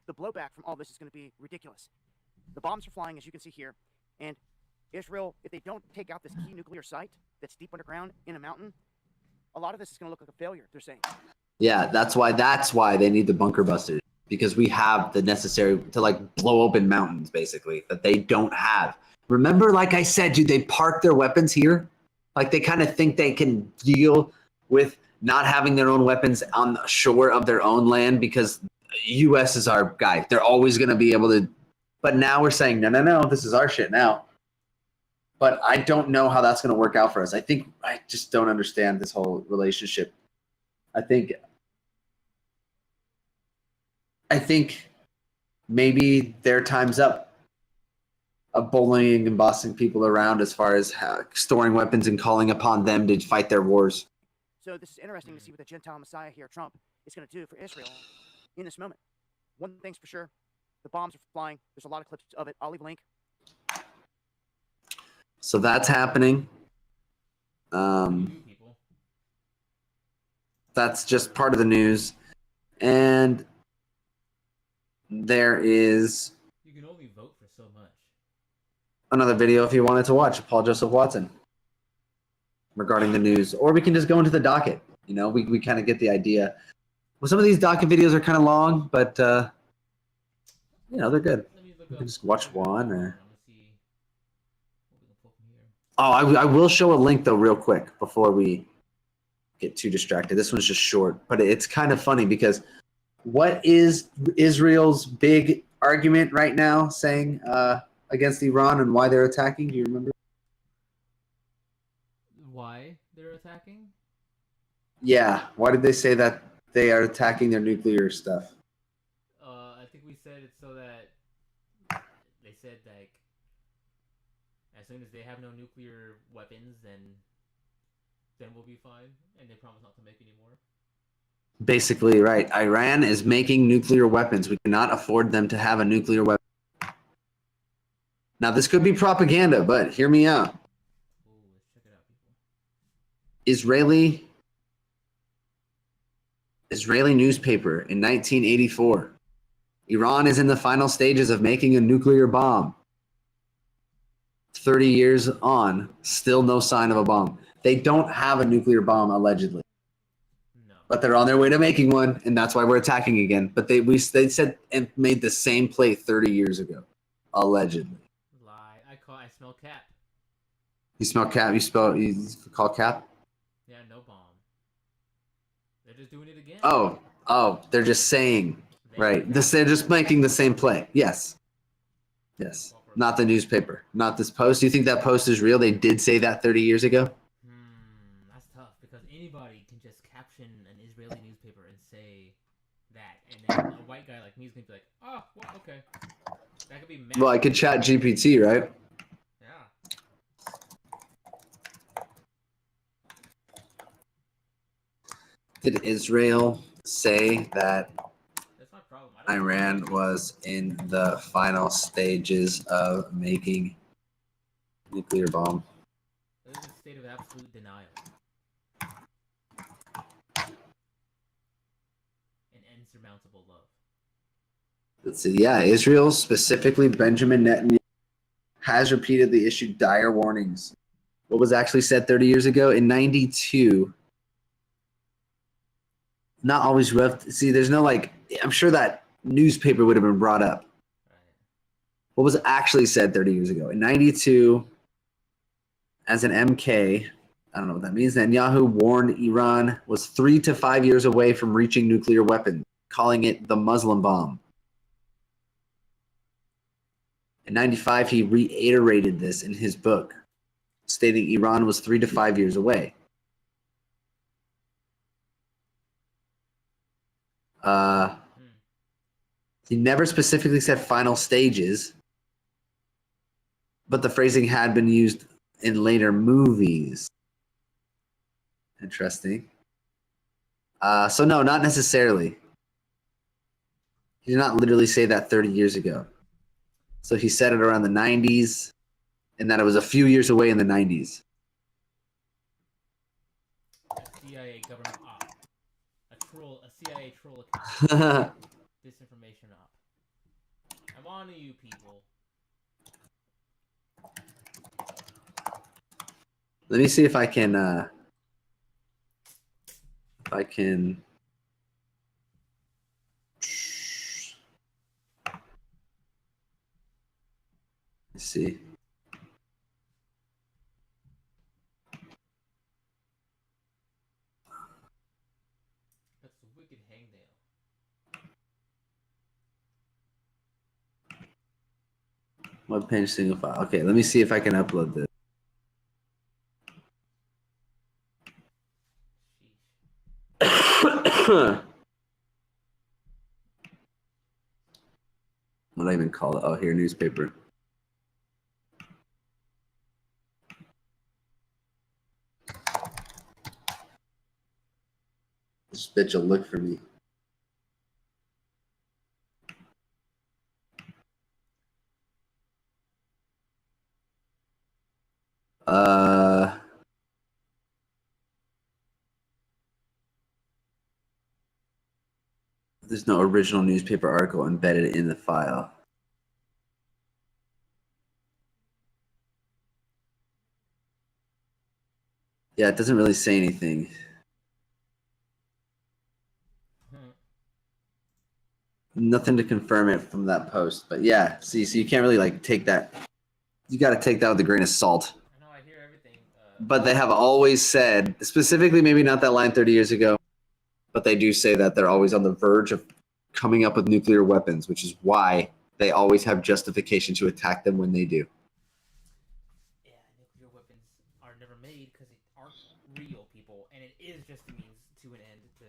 The blowback from all this is going to be ridiculous. The bombs are flying, as you can see here, and Israel, if they don't take out this key nuclear site that's deep underground in a mountain, a lot of this is going to look like a failure, they're saying. Yeah, that's why they need the bunker busters, because we have the necessary to like blow open mountains, basically, that they don't have. Remember, like I said, dude, they park their weapons here. Like they kind of think they can deal with not having their own weapons on the shore of their own land because U.S. is our guy. They're always going to be able to. But now we're saying, no, this is our shit now. But I don't know how that's going to work out for us. I just don't understand this whole relationship. I think maybe their time's up of bullying and bossing people around as far as storing weapons and calling upon them to fight their wars. So this is interesting to see what the Gentile Messiah here, Trump, is going to do for Israel in this moment. One thing's for sure, the bombs are flying. There's a lot of clips of it. I'll leave a link. So that's happening. That's just part of the news. And there is You can only vote for so much. another video if you wanted to watch, Paul Joseph Watson, regarding the news. Or we can just go into the docket. You know, we kind of get the idea. Well, some of these docket videos are kind of long, but, you know, they're good. You can just watch one or... Oh, I will show a link, though, real quick before we get too distracted. This one's just short, but it's kind of funny because what is Israel's big argument right now saying against Iran and why they're attacking? Do you remember? Why they're attacking? Yeah. Why did they say that they are attacking their nuclear stuff? I think we said it's so that they said like as soon as they have no nuclear weapons, then we'll be fine, and they promise not to make any more. Basically, right. Iran is making nuclear weapons. We cannot afford them to have a nuclear weapon. Now, this could be propaganda, but hear me out. Ooh, let's check it out, people. Israeli newspaper in 1984. Iran is in the final stages of making a nuclear bomb. 30 years on, still no sign of a bomb. They don't have a nuclear bomb, allegedly. No. But they're on their way to making one, and that's why we're attacking again. But they said and made the same play 30 years ago, allegedly. Lie. I smell cap. You smell cap? You call cap? Yeah, no bomb. They're just doing it again. Oh, they're just saying, right? They're just making the same play. Yes. Not the newspaper, not this post. Do you think that post is real? They did say that 30 years ago? That's tough because anybody can just caption an Israeli newspaper and say that, and then a white guy like me is gonna be like, oh, well, okay. That could be mad. Well, I could chat GPT, right? Yeah. Did Israel say that That's my problem. Iran was in the final stages of making nuclear bomb? This is a state of absolute denial. And insurmountable love. Let's see. Yeah, Israel, specifically Benjamin Netanyahu, has repeatedly issued dire warnings. What was actually said 30 years ago? In 92, not always rough. See, there's no like, I'm sure that newspaper would have been brought up. Right. What was actually said 30 years ago? In 92, as an MK, I don't know what that means, Netanyahu warned Iran was 3 to 5 years away from reaching nuclear weapons, calling it the Muslim bomb. In 95, he reiterated this in his book, stating Iran was 3 to 5 years away. He never specifically said final stages, but the phrasing had been used in later movies. Interesting. So no, not necessarily. He did not literally say that 30 years ago. So he said it around the 90s, and that it was a few years away in the 90s. CIA government op. A CIA troll account. Disinformation op. I'm on to you, people. Let me see if I can let's see. That's the wicked hangnail. Web page single file. Okay, let me see if I can upload this. What do I even call it? Oh, here, newspaper. This bitch will look for me. There's no original newspaper article embedded in the file. Yeah, it doesn't really say anything. Nothing to confirm it from that post. But yeah, see, so you can't really like take that. You got to take that with a grain of salt. I know, I hear everything. But they have always said, specifically, maybe not that line 30 years ago, but they do say that they're always on the verge of coming up with nuclear weapons, which is why they always have justification to attack them when they do. Yeah, nuclear weapons are never made because they aren't real, people, and it is just a means to an end to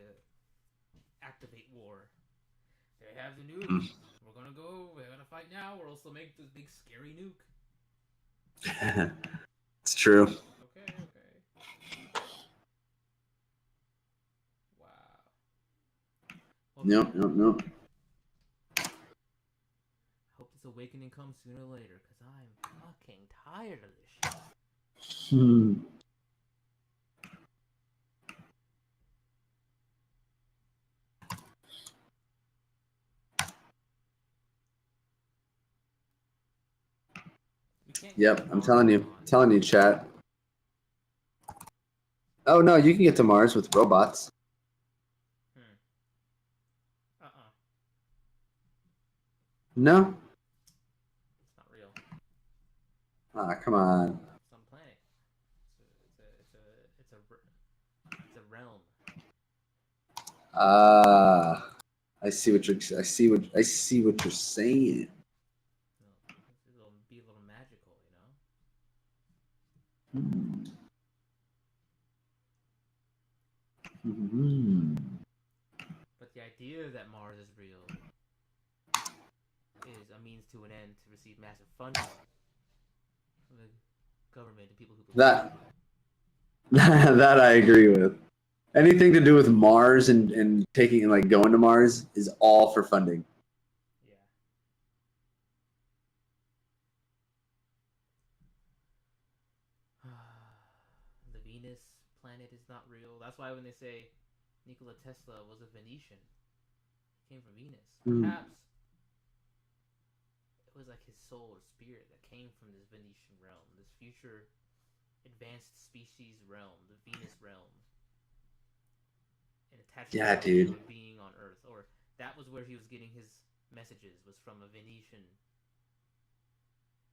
activate war. They have the nuke. We're gonna fight now, or else they'll make this big scary nuke. It's true. Okay. Wow. Nope. Hope this awakening comes sooner or later, because I'm fucking tired of this shit. Yep, I'm telling you, chat. Oh no, you can get to Mars with robots. No? It's not real. Ah, come on. Some planet. It's a realm. I see what you're saying. It'll be a little magical, But the idea that Mars is real is a means to an end to receive massive funding from the government and people who believe that I agree with. Anything to do with Mars and taking like going to Mars is all for funding. Yeah. The Venus planet is not real. That's why when they say Nikola Tesla was a Venetian, he came from Venus. Perhaps it was like his soul or spirit that came from this Venetian realm, this future advanced species realm, the Venus realm, and attached to a being on Earth. Or that was where he was getting his messages, was from a Venetian.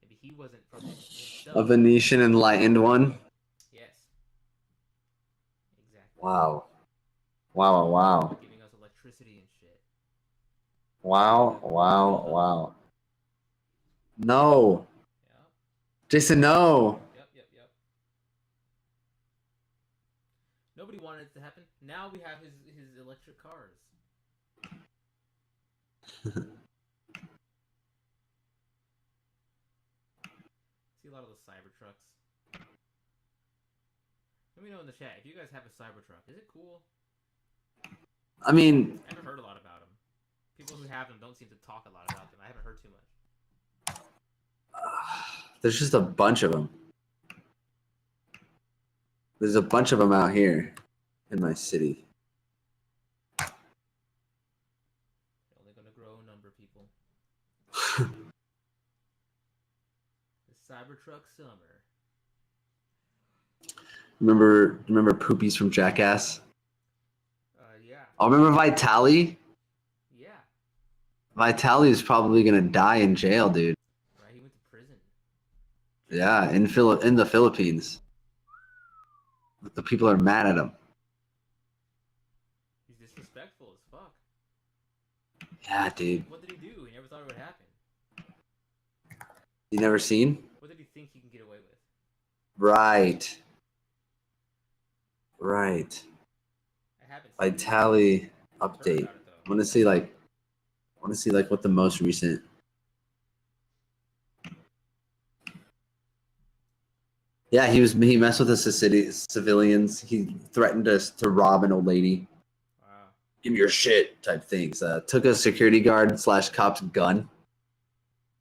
Maybe he wasn't from himself. A Venetian enlightened one? Yes. Exactly. Wow. Giving us electricity and shit. Wow, wow, wow. No. Yeah. Jason, no. Yep. Nobody wanted it to happen. Now we have his electric cars. See a lot of the Cybertrucks. Let me know in the chat if you guys have a Cybertruck. Is it cool? I mean, I haven't heard a lot about them. People who have them don't seem to talk a lot about them. I haven't heard too much. there's just a bunch of them. There's a bunch of them out here in my city. They're only gonna grow in number, people. The Cybertruck summer. Remember Poopies from Jackass? Yeah. I remember Vitali. Yeah. Vitali is probably gonna die in jail, dude. Right, he went to prison. Yeah, in the Philippines. The people are mad at him. He's disrespectful as fuck. Yeah, dude. What did he do? He never thought it would happen. You never seen? What did he think he can get away with? Right. Right. I haven't seen it. Vitali I've heard update. about it, though. I want to see like what the most recent. Yeah, he messed with the civilians. He threatened us to rob an old lady. Wow. Give me your shit type things. Took a security guard / cop's gun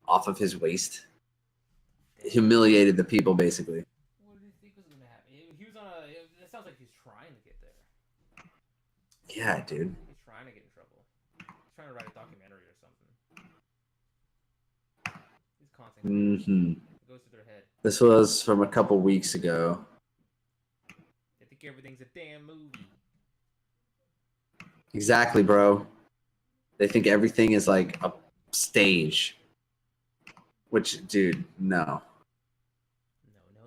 off of his waist. Humiliated the people basically. What did he think was gonna happen? He was on a. It sounds like he's trying to get there. Yeah, dude. He's trying to get in trouble. He's trying to write a documentary or something. These content Mm-hmm. it goes to their head. This was from a couple weeks ago. They think everything's a damn movie. Exactly, bro. They think everything is like a stage. Which, dude, no.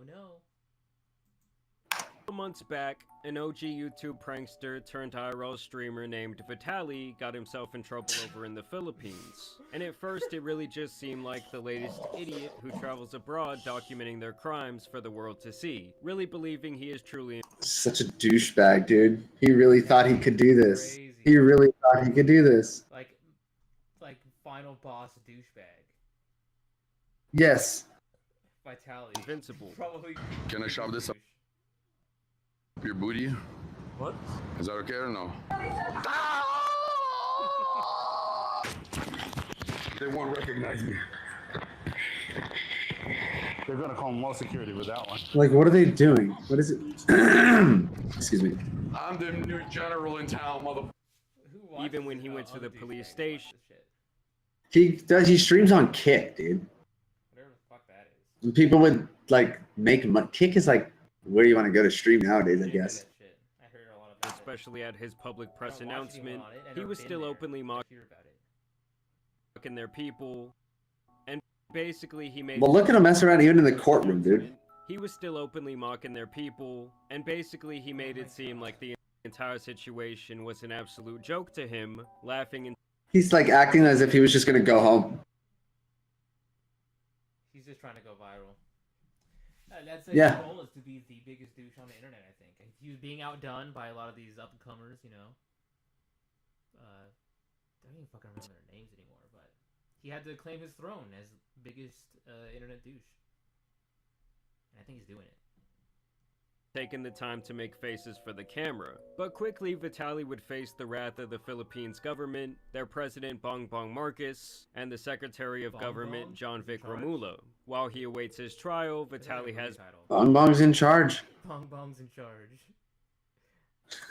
No. Months back, an OG YouTube prankster turned IRL streamer named Vitali got himself in trouble over in the Philippines. And at first it really just seemed like the latest idiot who travels abroad documenting their crimes for the world to see, really believing he is truly Such a douchebag, dude. He really thought he could do this. Crazy. He really thought he could do this. Like final boss douchebag. Yes. Vitality. invincible. Probably. Can I shove this up your booty? What? Is that okay or no? They won't recognize me. They're gonna call more security with that one. Like, what are they doing? What is it? Excuse me. I'm the new general in town, mother. Who watches Even when this he about went to other the police douchebags station. watch this shit? He streams on Kick, dude. Whatever the fuck that is. People would like make money. Kick is like where you want to go to stream nowadays, I Yeah, guess. that shit. I heard a lot about it. Especially at his public press I'm watching him announcement, on it. I've he never was been still there. openly I mocking hear about it. their people, and basically he made. Well, look at him mess around even in the courtroom, dude. He was still openly mocking their people, and basically he made it seem like the entire situation was an absolute joke to him, laughing and He's like acting as if he was just gonna go home. He's just trying to go viral. That's Yeah. his goal is to be the biggest douche on the internet. I think he was being outdone by a lot of these up and comers. You know, I don't even fucking remember their names anymore. But he had to claim his throne as biggest internet douche, and I think he's doing it. taking the time to make faces for the camera. But quickly, Vitali would face the wrath of the Philippines government, their president Bong Marcos, and the Secretary of Bong Government Bong? John Vic In charge? Romula. While he awaits his trial, That's not a Vitali movie has title. Bong Bong's in charge. Bong Bong's in charge.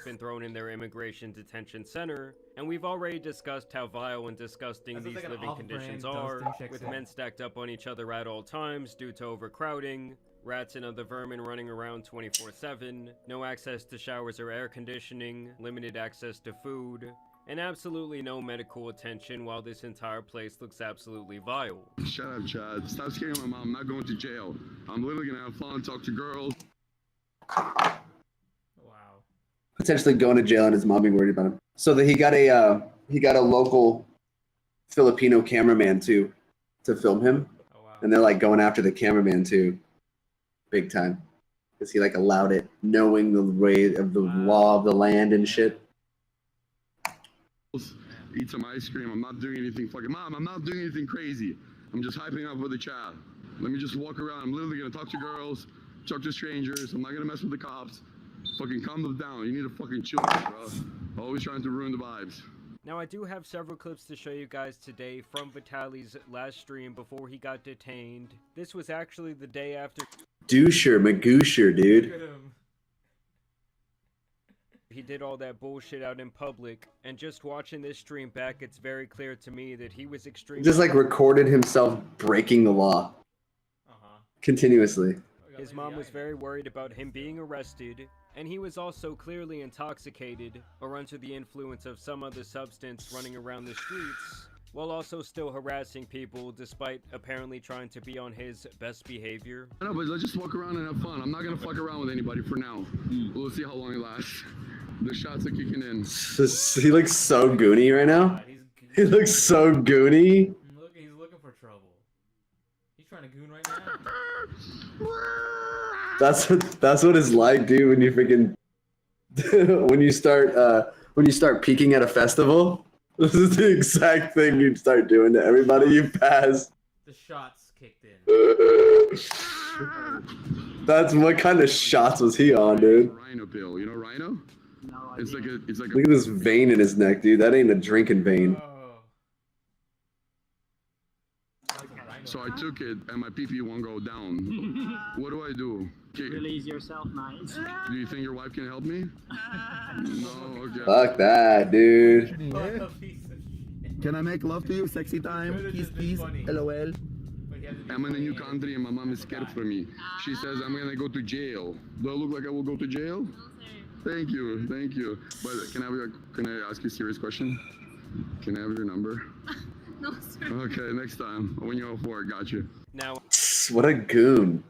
been thrown in their immigration detention center, and we've already discussed how vile and disgusting That sounds these like an living off-brand conditions Dustin are, Check with song. men stacked up on each other at all times due to overcrowding, rats and other vermin running around 24/7, no access to showers or air conditioning, limited access to food, and absolutely no medical attention while this entire place looks absolutely vile. Shut up, Chad. Stop scaring my mom. I'm not going to jail. I'm literally gonna have fun, talk to girls. Wow. Potentially going to jail and his mom being worried about him. So that he got a local Filipino cameraman too to film him, Oh wow. and they're like going after the cameraman too, big time, because he like allowed it, knowing the way of the law of the land and shit. Eat some ice cream. I'm not doing anything fucking. Mom, I'm not doing anything crazy. I'm just hyping up with the child. Let me just walk around. I'm literally gonna talk to girls, talk to strangers. I'm not gonna mess with the cops. Fucking calm them down. You need to fucking chill, bro. Always trying to ruin the vibes. Now, I do have several clips to show you guys today from Vitaly's last stream before he got detained. This was actually the day after Doucher, Magoosher, Look dude. at him. he did all that bullshit out in public, and just watching this stream back, it's very clear to me that he was extremely... Just like recorded himself breaking the law continuously. His mom was very worried about him being arrested, and he was also clearly intoxicated or under the influence of some other substance running around the streets, while also still harassing people despite apparently trying to be on his best behavior. I know, but let's just walk around and have fun. I'm not gonna fuck around with anybody for now. We'll see how long it lasts. The shots are kicking in. He looks so goony right now. He looks so goony. Look, he's looking for trouble. He's trying to goon right now. That's what it's like, dude. When you freaking when you start peaking at a festival. This is the exact thing you'd start doing to everybody you pass. The shots kicked in. That's what kind of shots was he on, dude? Rhino pill. You know Rhino? No, it's like a. Look at this vein in his neck, dude. That ain't a drinking vein. Oh. So I took it and my PP won't go down. What do I do? Release yourself, nice. Do you think your wife can help me? No, okay. Fuck that, dude. What a piece of shit. Can I make love to you? Sexy time? Kiss, kiss. LOL. I'm in a new country and my mom is scared for me. She says I'm gonna go to jail. Do I look like I will go to jail? Thank you, thank you. But can I ask you a serious question? Can I have your number? No, sir. Okay, next time. When you're for it, got you. Now, What a goon.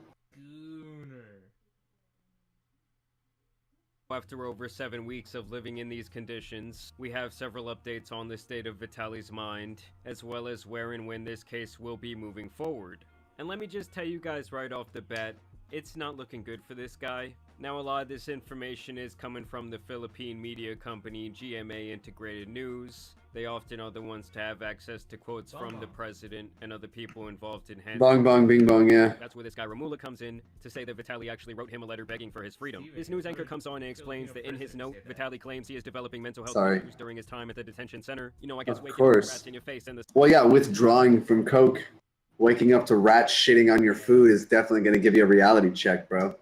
after over 7 weeks of living in these conditions, we have several updates on the state of Vitaly's mind, as well as where and when this case will be moving forward. And let me just tell you guys right off the bat, it's not looking good for this guy. Now, a lot of this information is coming from the Philippine media company GMA Integrated News. They often are the ones to have access to quotes from the president and other people involved in handling. Bong bong bing bong, yeah. That's where this guy Ramula comes in to say that Vitaly actually wrote him a letter begging for his freedom. This news anchor comes on and explains that in his note, Vitaly claims he is developing mental health issues during his time at the detention center. You know, I guess waking up to rats in your face and the... Well, yeah, withdrawing from coke, waking up to rats shitting on your food is definitely going to give you a reality check, bro.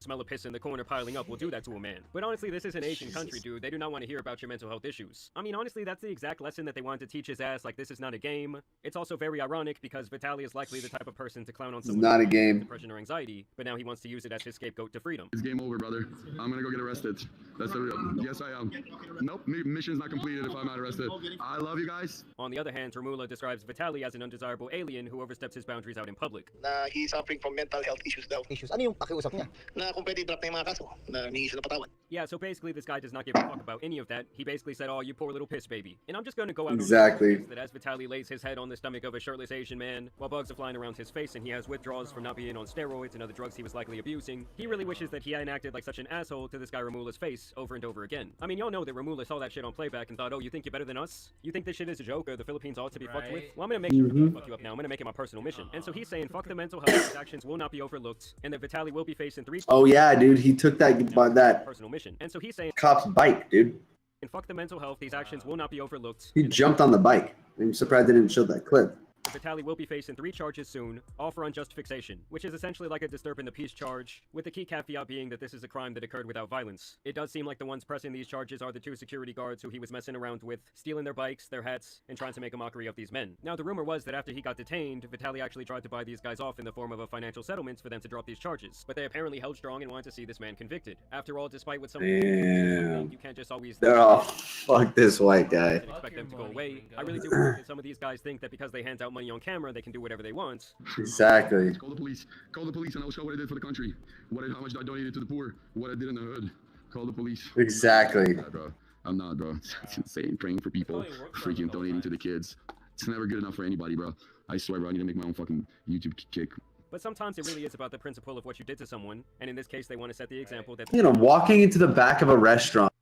smell of piss in the corner piling up will do that to a man. But honestly, this is an Asian country, dude. They do not want to hear about your mental health issues. I mean, honestly, that's the exact lesson that they wanted to teach his ass, like, this is not a game. It's also very ironic because Vitaly is likely the type of person to clown on someone not a game. depression or anxiety, but now he wants to use it as his scapegoat to freedom. It's game over, brother. I'm gonna go get arrested. That's the real. Yes, I am. Nope, mission's not completed if I'm not arrested. I love you guys. On the other hand, Ramula describes Vitaly as an undesirable alien who oversteps his boundaries out in public. Na he's suffering from mental health issues daw. Ano yung pakiusap niya? Na kung pwede drop na yung mga kaso, na hingi siya ng patawad. Yeah, so basically this guy does not give a fuck about any of that. He basically said, oh, you poor little piss baby. And I'm just gonna go out Exactly. on that as Vitaly lays his head on the stomach of a shirtless Asian man, while bugs are flying around his face and he has withdrawals from not being on steroids and other drugs he was likely abusing. He really wishes that he hadn't acted like such an asshole to this guy Ramula's face over and over again. I mean, y'all know that Ramula saw that shit on playback and thought, oh, you think you're better than us? You think this shit is a joke or the Philippines ought to be fucked with? Well, I'm gonna make sure to fuck you up now. I'm gonna make it my personal mission. And so he's saying, fuck the mental health, his actions will not be overlooked, and that Vitaly will be facing 3... Oh yeah, dude, he took that personal mission. And so he's saying, cop's bike, dude. and fuck the mental health, these actions will not be overlooked. He jumped on the bike. I'm surprised they didn't show that clip. Vitaly will be facing 3 charges soon, all for unjust fixation, which is essentially like a disturbing the peace charge, with the key caveat being that this is a crime that occurred without violence. It does seem like the ones pressing these charges are the 2 security guards who he was messing around with, stealing their bikes, their hats, and trying to make a mockery of these men. Now, the rumor was that after he got detained, Vitaly actually tried to buy these guys off in the form of a financial settlement for them to drop these charges, but they apparently held strong and wanted to see this man convicted. After all, despite what some Damn. you can't just always... They're all, fuck this white guy. expect them to go away. I really do believe that some of these guys think that because they hand out money on camera, they can do whatever they want. Exactly. Call the police. Call the police and I'll show what I did for the country. How much I donated to the poor. What I did in the hood. Call the police. Exactly. Yeah, bro. I'm not, bro. It's insane. Praying for people, freaking donating to the kids. It's never good enough for anybody, bro. I swear, bro. I need to make my own fucking YouTube kick. But sometimes it really is about the principle of what you did to someone, and in this case, they want to set the example that. You know, walking into the back of a restaurant,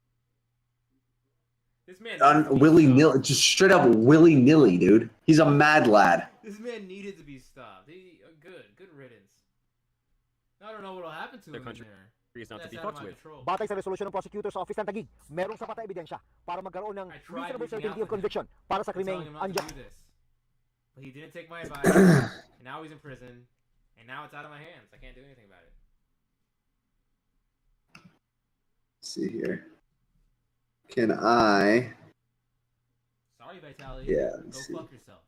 This man willy nilly, just straight up willy nilly, dude. He's a mad lad. This man needed to be stopped. Good riddance. I don't know what'll happen to him in there. Is not to be fucked with. Batay sa resolusyon ng prosecutor's office ng Taguig, merong sapat na ebidensya para magkaroon ng reasonable certainty of conviction para sa krimeng unjust. But he didn't take my advice, and now he's in prison, and now it's out of my hands. I can't do anything about it. Let's see here. Can I? Sorry, Vitaly. Yeah. Go fuck yourself.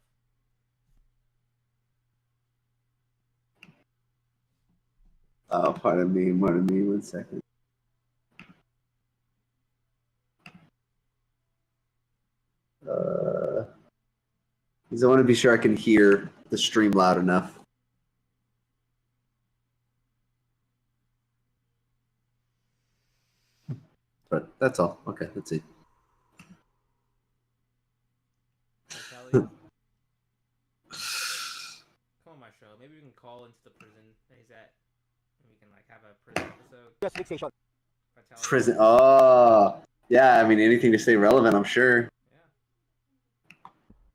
Oh, pardon me. 1 second. Because I want to be sure I can hear the stream loud enough. But that's all. Okay, let's see. Come on my show. Maybe we can call into the prison that he's at. And we can like have a prison episode. Prison. Oh, yeah. I mean, anything to stay relevant, I'm sure.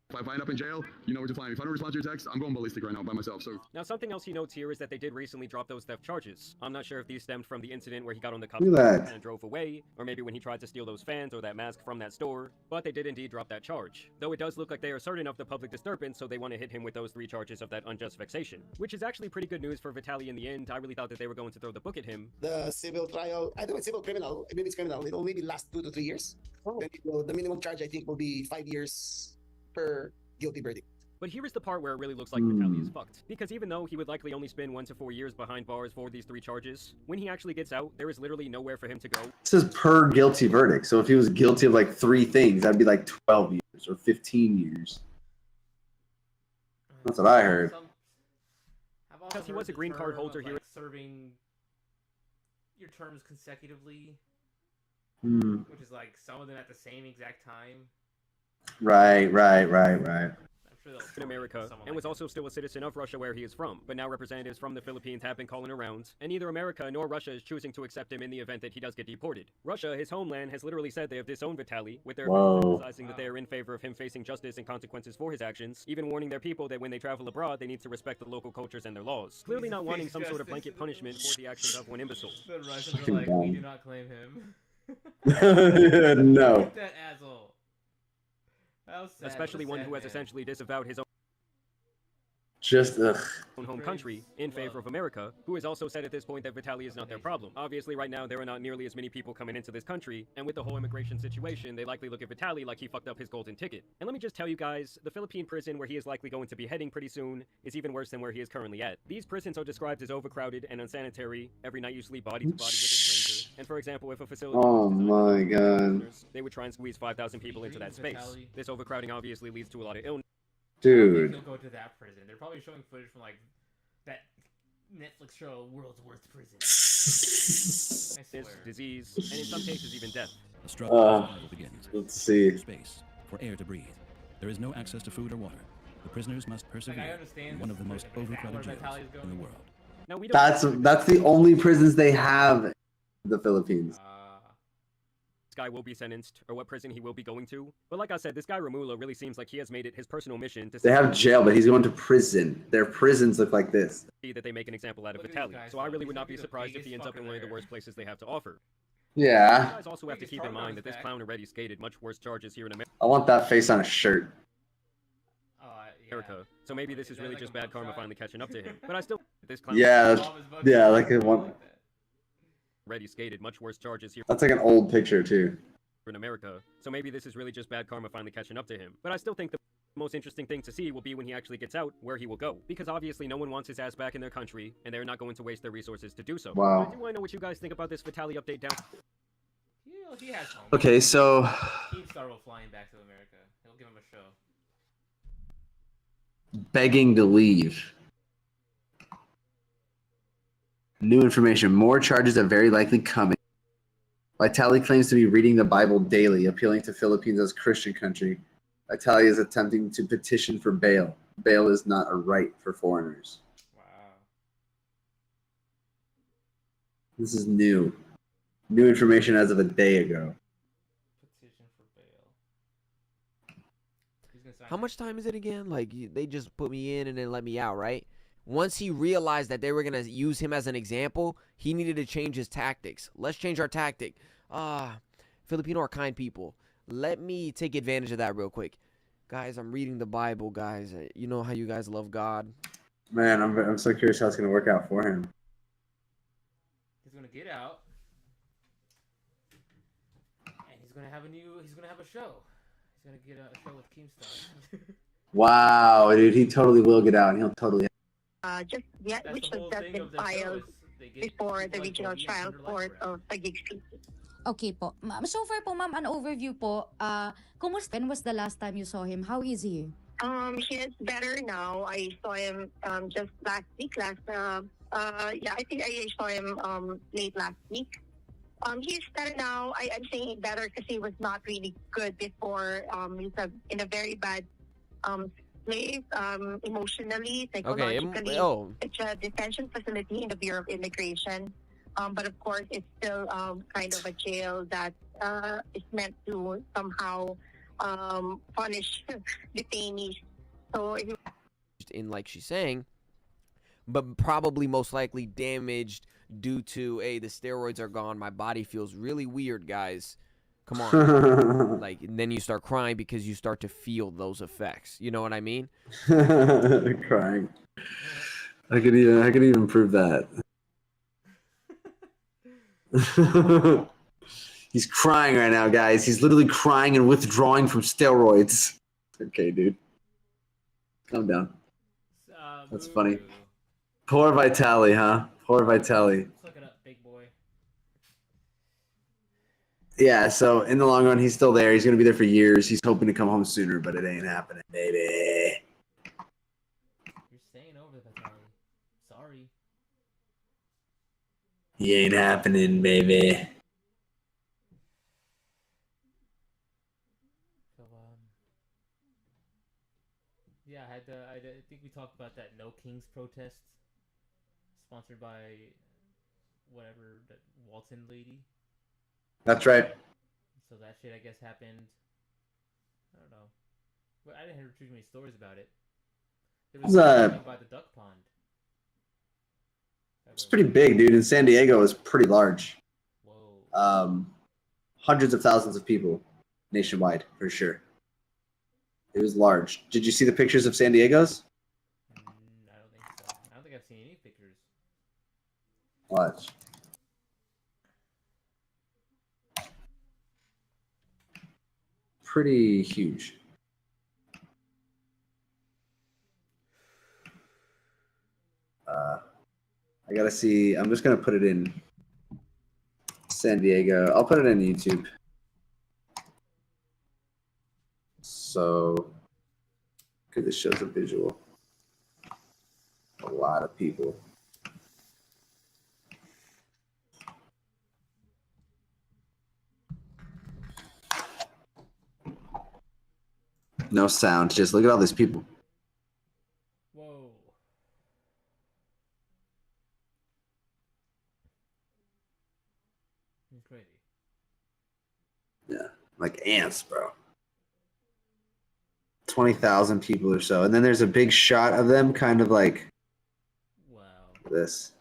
If I find up in jail, you know where to find me. If I don't respond to your text, I'm going ballistic right now by myself. So now, something else he notes here is that they did recently drop those theft charges. I'm not sure if these stemmed from the incident where he got on the Look at that. and drove away, or maybe when he tried to steal those fans or that mask from that store, but they did indeed drop that charge. Though it does look like they are certain of the public disturbance, so they want to hit him with those 3 charges of that unjust vexation, which is actually pretty good news for Vitaly in the end. I really thought that they were going to throw the book at him. The civil trial, I don't know, it's civil criminal. I mean, it's criminal. It'll maybe last 2 to 3 years. Then the minimum charge, I think, will be 5 years per guilty verdict. But here is the part where it really looks like Vitaly is fucked. Because even though he would likely only spend 1 to 4 years behind bars for these 3 charges, when he actually gets out, there is literally nowhere for him to go. This is per guilty verdict. So if he was guilty of like 3 things, that'd be like 12 years or 15 years. That's what I heard. Because he was a green card holder here. Serving your terms consecutively, Hmm. which is like some of them at the same exact time. Right. I'm sure In America, and was also still a citizen of Russia where he is from. But now representatives from the Philippines have been calling around, and neither America nor Russia is choosing to accept him in the event that he does get deported. Russia, his homeland, has literally said they have disowned Vitaly, with their emphasizing that they are in favor of him facing justice and consequences for his actions, even warning their people that when they travel abroad, they need to respect the local cultures and their laws. Clearly not wanting some sort of blanket punishment for the actions of one imbecile. The Russians are like, we do not claim him. No. That asshole. How sad Especially was one that who has man? essentially disavowed his own Just home country in favor of America, who has also said at this point that Vitaly is not their problem. Obviously, right now, there are not nearly as many people coming into this country, and with the whole immigration situation, they likely look at Vitaly like he fucked up his golden ticket. And let me just tell you guys, the Philippine prison where he is likely going to be heading pretty soon is even worse than where he is currently at. These prisons are described as overcrowded and unsanitary. Every night you sleep body to body with a stranger. And for example, if a facility Oh was designed my for God. prisoners, they would try and squeeze 5,000 people into that space. This overcrowding obviously leads to a lot of illness. Dude. They'll go to that prison. They're probably showing footage from like that Netflix show, World's Worst Prison. I swear. Disease, and in some cases even death. The struggle for survival begins. Let's see. Space for air to breathe. There is no access to food or water. The prisoners must persevere in one of the most overcrowded jails in the world. Now, we That's don't the only prisons they have in the Philippines. This guy will be sentenced, or what prison he will be going to. But like I said, this guy Romulo really seems like he has made it his personal mission to They have jail, but he's going to prison. Their prisons look like this. see that they make an example out of Vitaly. So I really would not be surprised if he ends up in one of the worst places they have to offer. Yeah. You guys also have to keep in mind that this clown already skated much worse charges here in I want that face on a shirt. America. So maybe this is really just bad karma finally catching up to him. But I still this clown Yeah, like a one. already skated much worse charges here That's like an old picture too. in America. So maybe this is really just bad karma finally catching up to him. But I still think the most interesting thing to see will be when he actually gets out, where he will go. Because obviously no one wants his ass back in their country, and they're not going to waste their resources to do so. Wow. I do want to know what you guys think about this Vitaly update down. He has home. Okay, so Keemstar will fly him back to America. He'll give him a show. begging to leave. New information. More charges are very likely coming. Vitali claims to be reading the Bible daily, appealing to Philippines as a Christian country. Vitali is attempting to petition for bail. Bail is not a right for foreigners. Wow. This is new. New information as of a day ago. Petition for bail. How much time is it again? Like, they just put me in and then let me out, right? Once he realized that they were going to use him as an example, he needed to change his tactics. Let's change our tactic. Filipino are kind people. Let me take advantage of that real quick. Guys, I'm reading the Bible, guys. You know how you guys love God. Man, I'm so curious how it's going to work out for him. He's going to get out. And he's going to have a show. He's going to get a show with Keemstar. Wow, dude, he totally will get out, and he'll totally... which has just been filed before the regional trial court of Taguig City. Okay po. So far po, ma'am, an overview po. Kumusta? When was the last time you saw him? How is he? He is better now. I saw him just last week. I think I saw him late last week. He's better now. I'm saying better because he was not really good before. He's in a very bad place, emotionally, psychologically. Okay. It's a detention facility in the Bureau of Immigration. But of course, it's still kind of a jail that is meant to somehow punish detainees. So, in like she's saying, but probably most likely damaged due to, hey, the steroids are gone. My body feels really weird, guys. Come on. Like, and then you start crying because you start to feel those effects. You know what I mean? Crying. I could even prove that. He's crying right now, guys. He's literally crying and withdrawing from steroids. Okay, dude. Calm down. That's funny. Poor Vitali, huh? Poor Vitali. Let's look it up, big boy. Yeah, so in the long run, he's still there. He's going to be there for years. He's hoping to come home sooner, but it ain't happening, baby. You're staying over, Vitali. Sorry. He ain't happening, baby. So, yeah, I think we talked about that No Kings protest, sponsored by whatever, that Walton lady. That's right. So that shit, I guess, happened. I don't know. But I didn't hear too many stories about it. There was something by the duck pond. It's pretty big, dude. In San Diego, it's pretty large. Whoa. Hundreds of thousands of people nationwide, for sure. It was large. Did you see the pictures of San Diego's? I don't think so. I don't think I've seen any pictures. Watch. Pretty huge. I gotta see. I'm just gonna put it in San Diego. I'll put it in YouTube. So, because this shows a visual. A lot of people. No sound. Just look at all these people. Whoa. It's crazy. Yeah, like ants, bro. 20,000 people or so. And then there's a big shot of them kind of like this.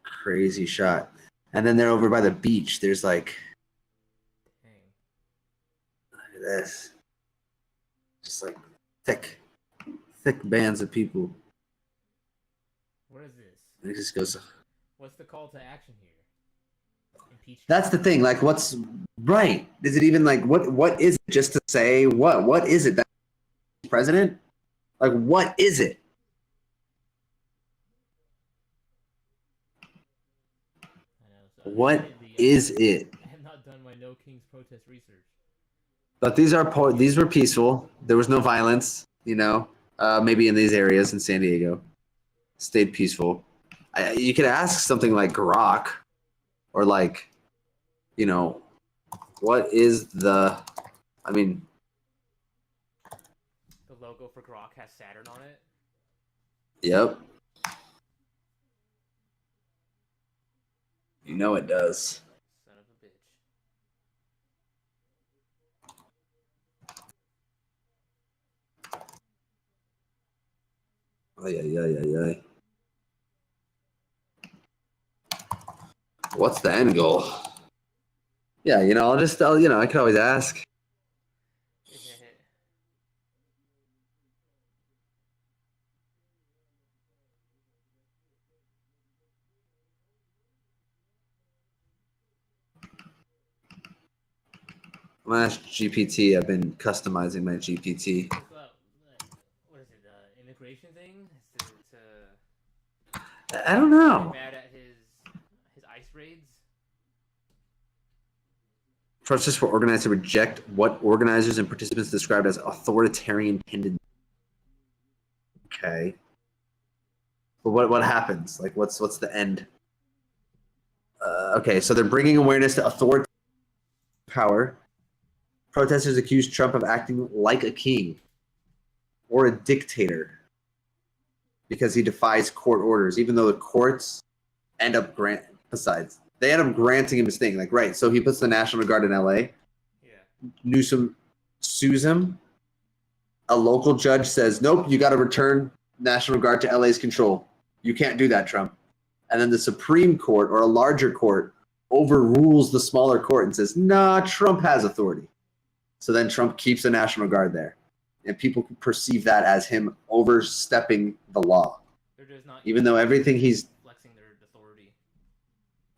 Crazy shot. And then they're over by the beach. There's like, look at this. Just like thick bands of people. What is this? And it just goes. What's the call to action here? Impeach. That's the thing. Like, what's right? Is it even like what is it? Just to say what is it? That president? Like, what is it? What is it? I have not done my No Kings protest research. But these were peaceful. There was no violence, you know. Maybe in these areas in San Diego, stayed peaceful. You could ask something like Grok, or like you know, what is the, I mean, The logo for Grok has Saturn on it. yep. You know it does. Son of a bitch. Oh, yeah. What's the end goal? Yeah, you know, I could always ask. I'm gonna ask GPT. I've been customizing my GPT. What is it? The immigration thing? I don't know. Mad at his ICE raids. Protests were organized to reject what organizers and participants described as authoritarian tendencies. Okay. But what happens? Like, what's the end? Okay, so they're bringing awareness to authoritarian power. Protesters accuse Trump of acting like a king or a dictator because he defies court orders, even though the courts end up they end up granting him his thing. Like, right, so he puts the National Guard in LA. Yeah. Newsom sues him. A local judge says, nope, you got to return National Guard to LA's control. You can't do that, Trump. And then the Supreme Court or a larger court overrules the smaller court and says, nah, Trump has authority. So then Trump keeps the National Guard there. And people perceive that as him overstepping the law. They're just not even though everything he's flexing their authority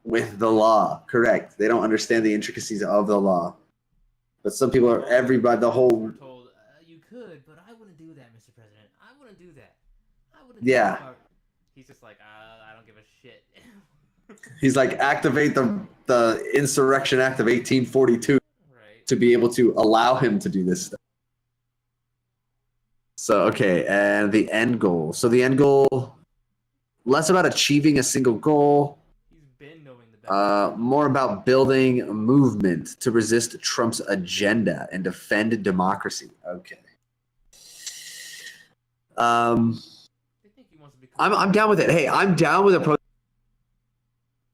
with the law, correct. They don't understand the intricacies of the law. But some people are, everybody, the whole... We're told, you could, but I wouldn't do that, Mr. President. I wouldn't do that. I wouldn't Yeah. do that. He's just like, I don't give a shit. He's like, activate the Insurrection Act of 1842 to be able to allow him to do this stuff. So, okay, and the end goal. So the end goal, less about achieving a single goal, more about building a movement to resist Trump's agenda and defend democracy. Okay. I'm down with it. Hey, I'm down with a protest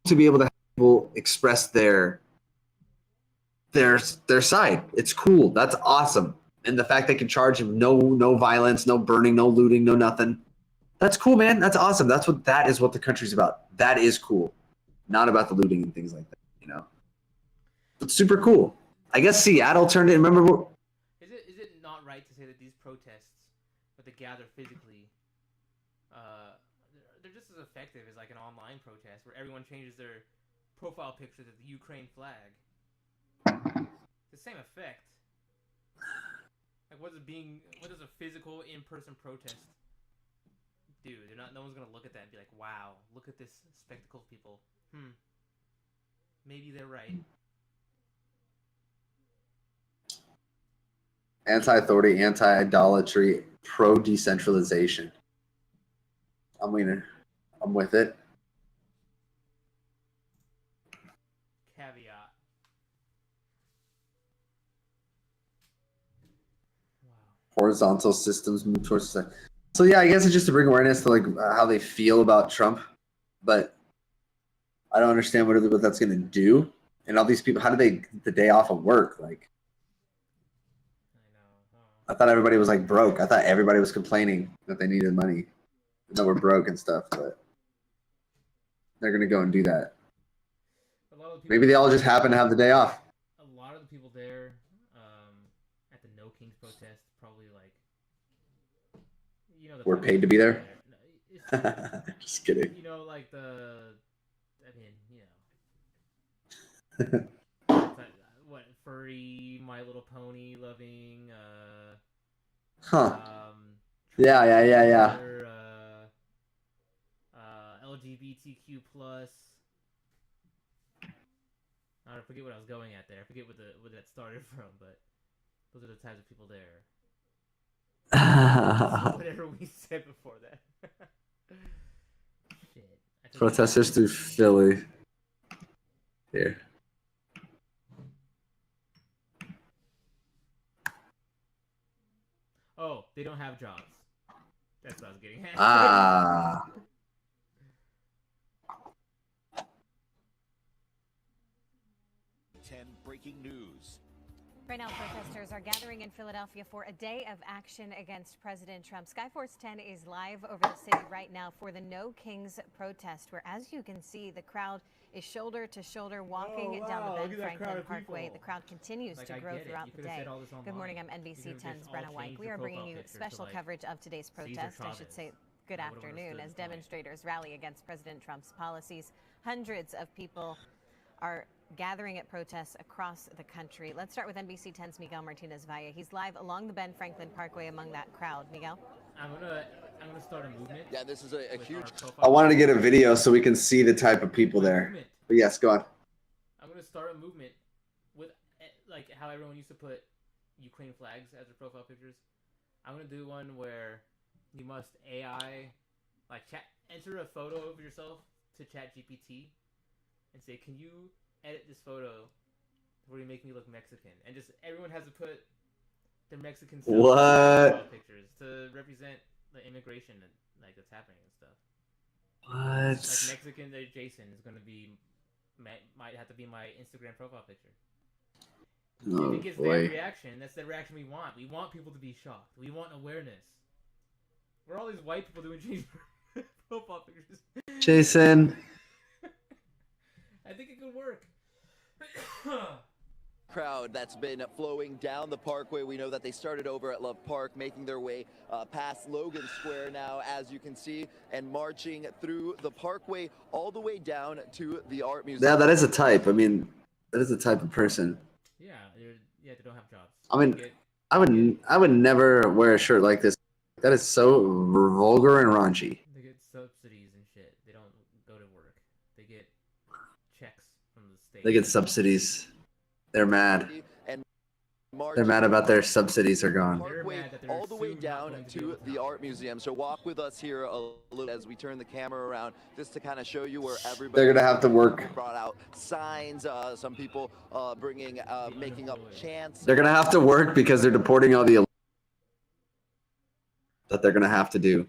to be able to have people express their side. It's cool. That's awesome. And the fact they can charge him no violence, no burning, no looting, no nothing. That's cool, man. That's awesome. That is what the country's about. That is cool. Not about the looting and things like that, you know. It's super cool. I guess Seattle turned it. Remember? Is it not right to say that these protests, but they gather physically, they're just as effective as like an online protest where everyone changes their profile picture to the Ukraine flag? It's the same effect. Like, what does a physical in-person protest do? No one's gonna look at that and be like, "Wow, look at this spectacle of people." Maybe they're right. Anti-authority, anti-idolatry, pro-decentralization. I'm with it. Caveat. Horizontal systems move towards society. So yeah, I guess it's just to bring awareness to like how they feel about Trump, but I don't understand what that's going to do. And all these people, how do they get the day off of work? Like, I thought everybody was like broke. I thought everybody was complaining that they needed money, that we're broke and stuff. But they're going to go and do that. Maybe they all just happen to have the day off. A lot of the people there at the No Kings protest probably like, We're paid to be there. Just kidding. You know, like what, furry, My Little Pony loving, Yeah. LGBTQ plus. I forget what I was going at there. I forget where that started from, but those are the types of people there. Whatever we said before that. Shit. Protesters through Philly. Here. have jobs. That's what I was getting at. Ah. 10 breaking news. Right now, protesters are gathering in Philadelphia for a day of action against President Trump. Skyforce 10 is live over the city right now for the No Kings protest, where, as you can see, the crowd is shoulder to shoulder walking down the Ben Franklin Parkway. The crowd continues to grow throughout the day. Good morning, I'm NBC 10's Brenna White. We are bringing you special coverage of today's protest. I should say good afternoon, as demonstrators rally against President Trump's policies. Hundreds of people are gathering at protests across the country. Let's start with NBC 10's Miguel Martinez Valle. He's live along the Ben Franklin Parkway among that crowd. Miguel? I'm gonna start a movement. Yeah, this is a huge. I wanted to get a video so we can see the type of people there. But yes, go on. I'm gonna start a movement with like how everyone used to put Ukraine flags as their profile pictures. I'm gonna do one where you must AI, like enter a photo of yourself to ChatGPT and say, "Can you edit this photo where you make me look Mexican?" And just everyone has to put their Mexican What? pictures to represent the immigration that, like, that's happening and stuff. What? Like Mexican Jason is gonna be might have to be my Instagram profile picture. Oh, if it gets boy. that reaction, that's the reaction we want. We want people to be shocked. We want awareness. We're all these white people doing change profile pictures. Jason. I think it could work. Crowd that's been flowing down the parkway. We know that they started over at Love Park, making their way past Logan Square now, as you can see, and marching through the parkway all the way down to the art museum. Yeah, that is a type. I mean, that is a type of person. Yeah, they don't have jobs. I mean, I would never wear a shirt like this. That is so vulgar and raunchy. They get subsidies and shit. They don't go to work. They get checks from the state. They get subsidies. They're mad. They're mad about their subsidies are gone. Parkway all the way down to the art museum. So walk with us here a little as we turn the camera around, just to kind of show you where everybody. They're gonna have to work. Brought out signs. Some people bringing, making up chants. They're gonna have to work because they're deporting all the that they're gonna have to do.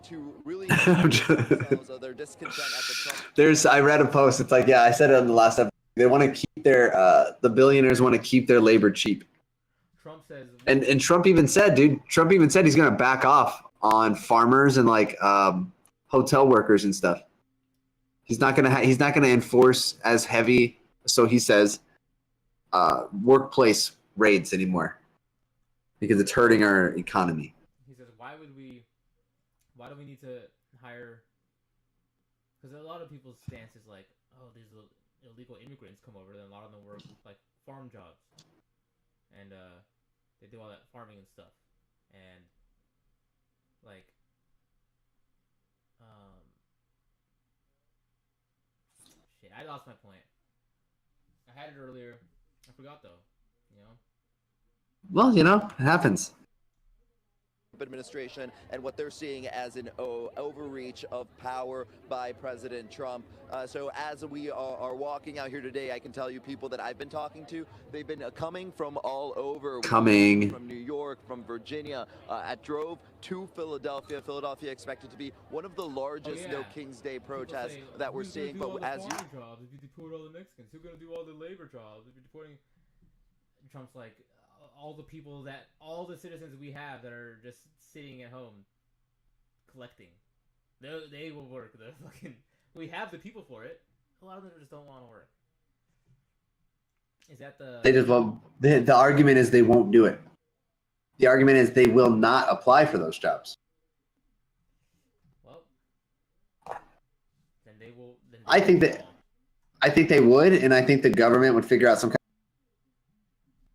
To really their discontent at the Trump. I read a post. It's like, yeah, I said it on the last episode. They want to keep their the billionaires want to keep their labor cheap. Trump says, and Trump even said, Trump even said he's gonna back off on farmers and like hotel workers and stuff. He's not gonna enforce as heavy, so he says, workplace raids anymore because it's hurting our economy. He says, why do we need to hire? Because a lot of people's stance is like, oh, these illegal immigrants come over, then a lot of them work like farm jobs, and they do all that farming and stuff, and like, shit, I lost my point. I had it earlier. I forgot though. You know. Well, you know, it happens. Administration and what they're seeing as an overreach of power by President Trump. So as we are walking out here today, I can tell you people that I've been talking to, they've been coming from all over. From New York, from Virginia. I drove to Philadelphia. Philadelphia expected to be one of the largest No King's Day protests that we're seeing. But as you jobs, if you deport all the Mexicans, who's gonna do all the labor jobs? If you're deporting, Trump's like, all the citizens we have that are just sitting at home collecting, they will work. We have the people for it. A lot of them just don't want to work. Is that they just won't? The argument is they won't do it. The argument is they will not apply for those jobs. Well, then they will. I think they would, and I think the government would figure out some kind.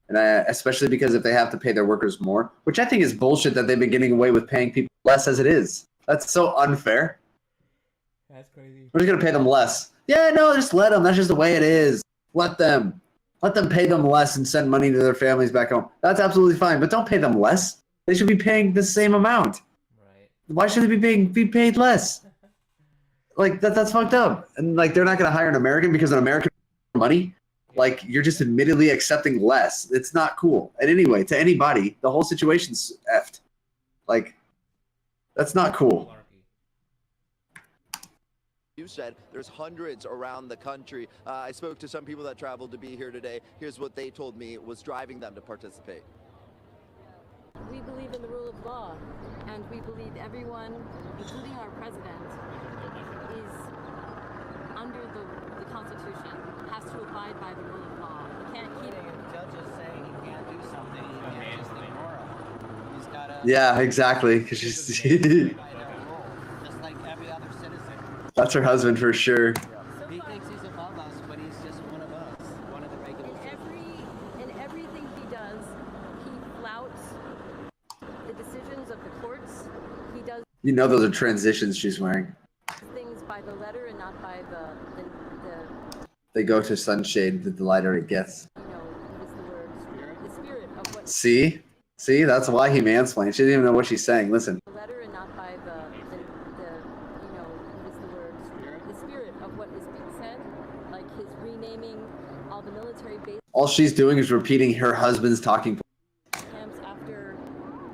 And especially because if they have to pay their workers more, which I think is bullshit that they've been getting away with paying people less as it is. That's so unfair. That's crazy. We're just going to pay them less. Yeah, no, just let them. That's just the way it is. Let them pay them less and send money to their families back home. That's absolutely fine, but don't pay them less. They should be paying the same amount. Right. Why should they be paid less? Like that's fucked up. And like they're not going to hire an American because an American money. Like, you're just admittedly accepting less. It's not cool. And anyway, to anybody, the whole situation's effed. Like, that's not cool. You said there's hundreds around the country. I spoke to some people that traveled to be here today. Here's what they told me was driving them to participate. We believe in the rule of law, and we believe everyone, including our president, is under the Constitution, has to abide by the rule of law. You can't keep judges saying he can't do something, you can't just ignore him. He's got to. Yeah, exactly. Because she's just like every other citizen. that's her husband for sure. He thinks he's above us, but he's just one of us, one of the regular citizens. in everything he does, he flouts the decisions of the courts. He does You know those are transitions she's wearing. things by the letter and not by the They go to sunshade, the lighter it gets. the spirit of what See? See? That's why he mansplained. She didn't even know what she's saying. Listen. the letter and not by the spirit of what is being said, like his renaming all the military bases All she's doing is repeating her husband's talking points. camps after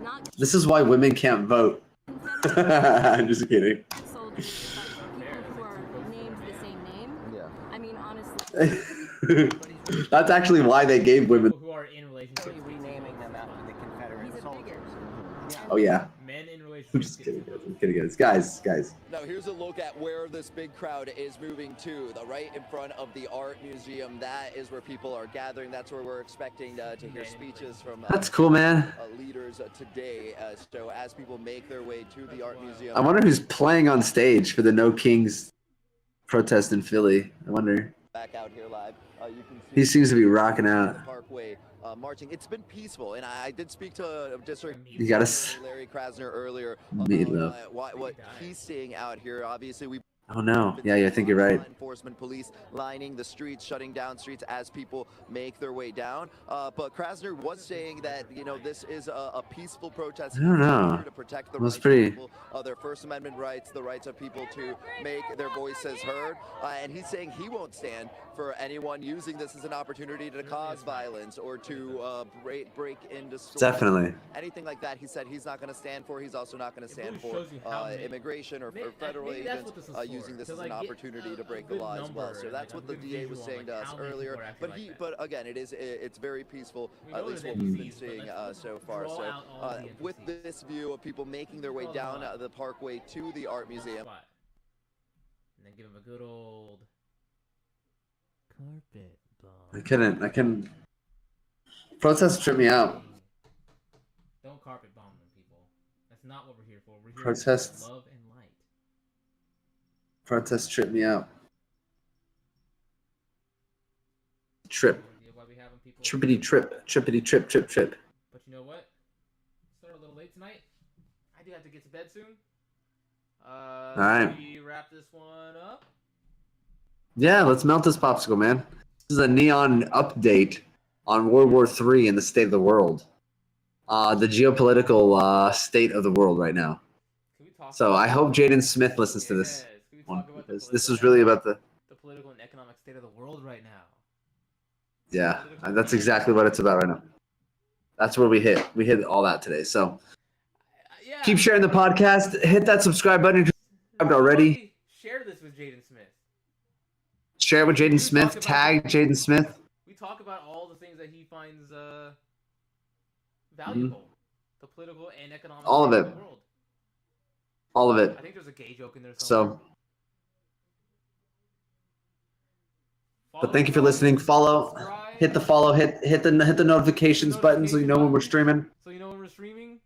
not This is why women can't vote. I'm just kidding. soldiers, but people who are named the same name. Yeah. I mean, honestly. That's actually why they gave women. Who are in relationships. Renaming them after the Confederate soldiers. Oh yeah. Men in I'm relationships. just kidding. Guys. I'm kidding, guys. Now here's a look at where this big crowd is moving to. The right in front of the art museum. That is where people are gathering. That's where we're expecting to hear speeches from. That's cool, man. Leaders today. So as people make their way to the art museum. I wonder who's playing on stage for the No Kings protest in Philly. I wonder. Back out here live. You can see He seems to be rocking out. the Parkway marching. It's been peaceful, and I did speak to District You gotta Larry Krasner earlier Meatloaf. what he's seeing out here. Obviously, we. Oh no. Yeah, I think you're right. Law enforcement police lining the streets, shutting down streets as people make their way down. But Krasner was saying that this is a peaceful protest. I don't know. Here to protect the That's rights of pretty- people, their First Amendment rights, the rights of people to make their voices heard. And he's saying he won't stand for anyone using this as an opportunity to cause violence or to break into stores. Definitely. Anything like that, he said he's not going to stand for. He's also not going to stand for shows you how many- immigration or federal maybe that's agents what this is using this to, as like, an get opportunity to break a the good law as well. number So and, that's like, what a the good DA was visual, saying to like, us how many people earlier. are actually But like that. but again, it's very peaceful, We at know least there's what we've been NPCs, but seeing let's so far. draw So out all the with this view of people making their way Draw them down out. the Parkway to the art museum. And then give him a good old carpet bomb. I couldn't. Protests trip me out. Don't carpet bomb them, people. That's not what we're here for. We're here Protests. for love and light. Protests trip me out. Trip. Why we have them, people. Trippity trip. Trippity trip. Trip trip. But you know what? Started a little late tonight. I do have to get to bed soon. All right. We wrap this one up. Yeah, let's melt this popsicle, man. This is a neon update on World War III and the state of the world. The geopolitical state of the world right now. So I hope Jaden Smith listens to this one, because this is really about the political and economic state of the world right now. Yeah, that's exactly what it's about right now. That's where we hit. We hit all that today. So keep sharing the podcast. Hit that subscribe button if you're subscribed already. Share this with Jaden Smith. Share it with Jaden Smith. Tag Jaden Smith. We talk about all the things that he finds valuable. The political and economic All of state it. the world. All of it. I think there's a gay joke in there somewhere. So, but thank you for listening. Follow, hit the follow, hit the notifications button so you know when we're streaming. So you know when we're streaming?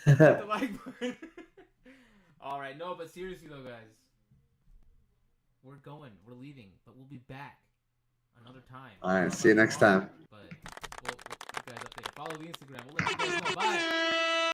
Hit the like button. Alright, no, but seriously though, guys. We're going. We're leaving. But we'll be back another time. All right, see you next time. But we'll keep you guys updated. Follow the Instagram. We'll let you guys know. Bye.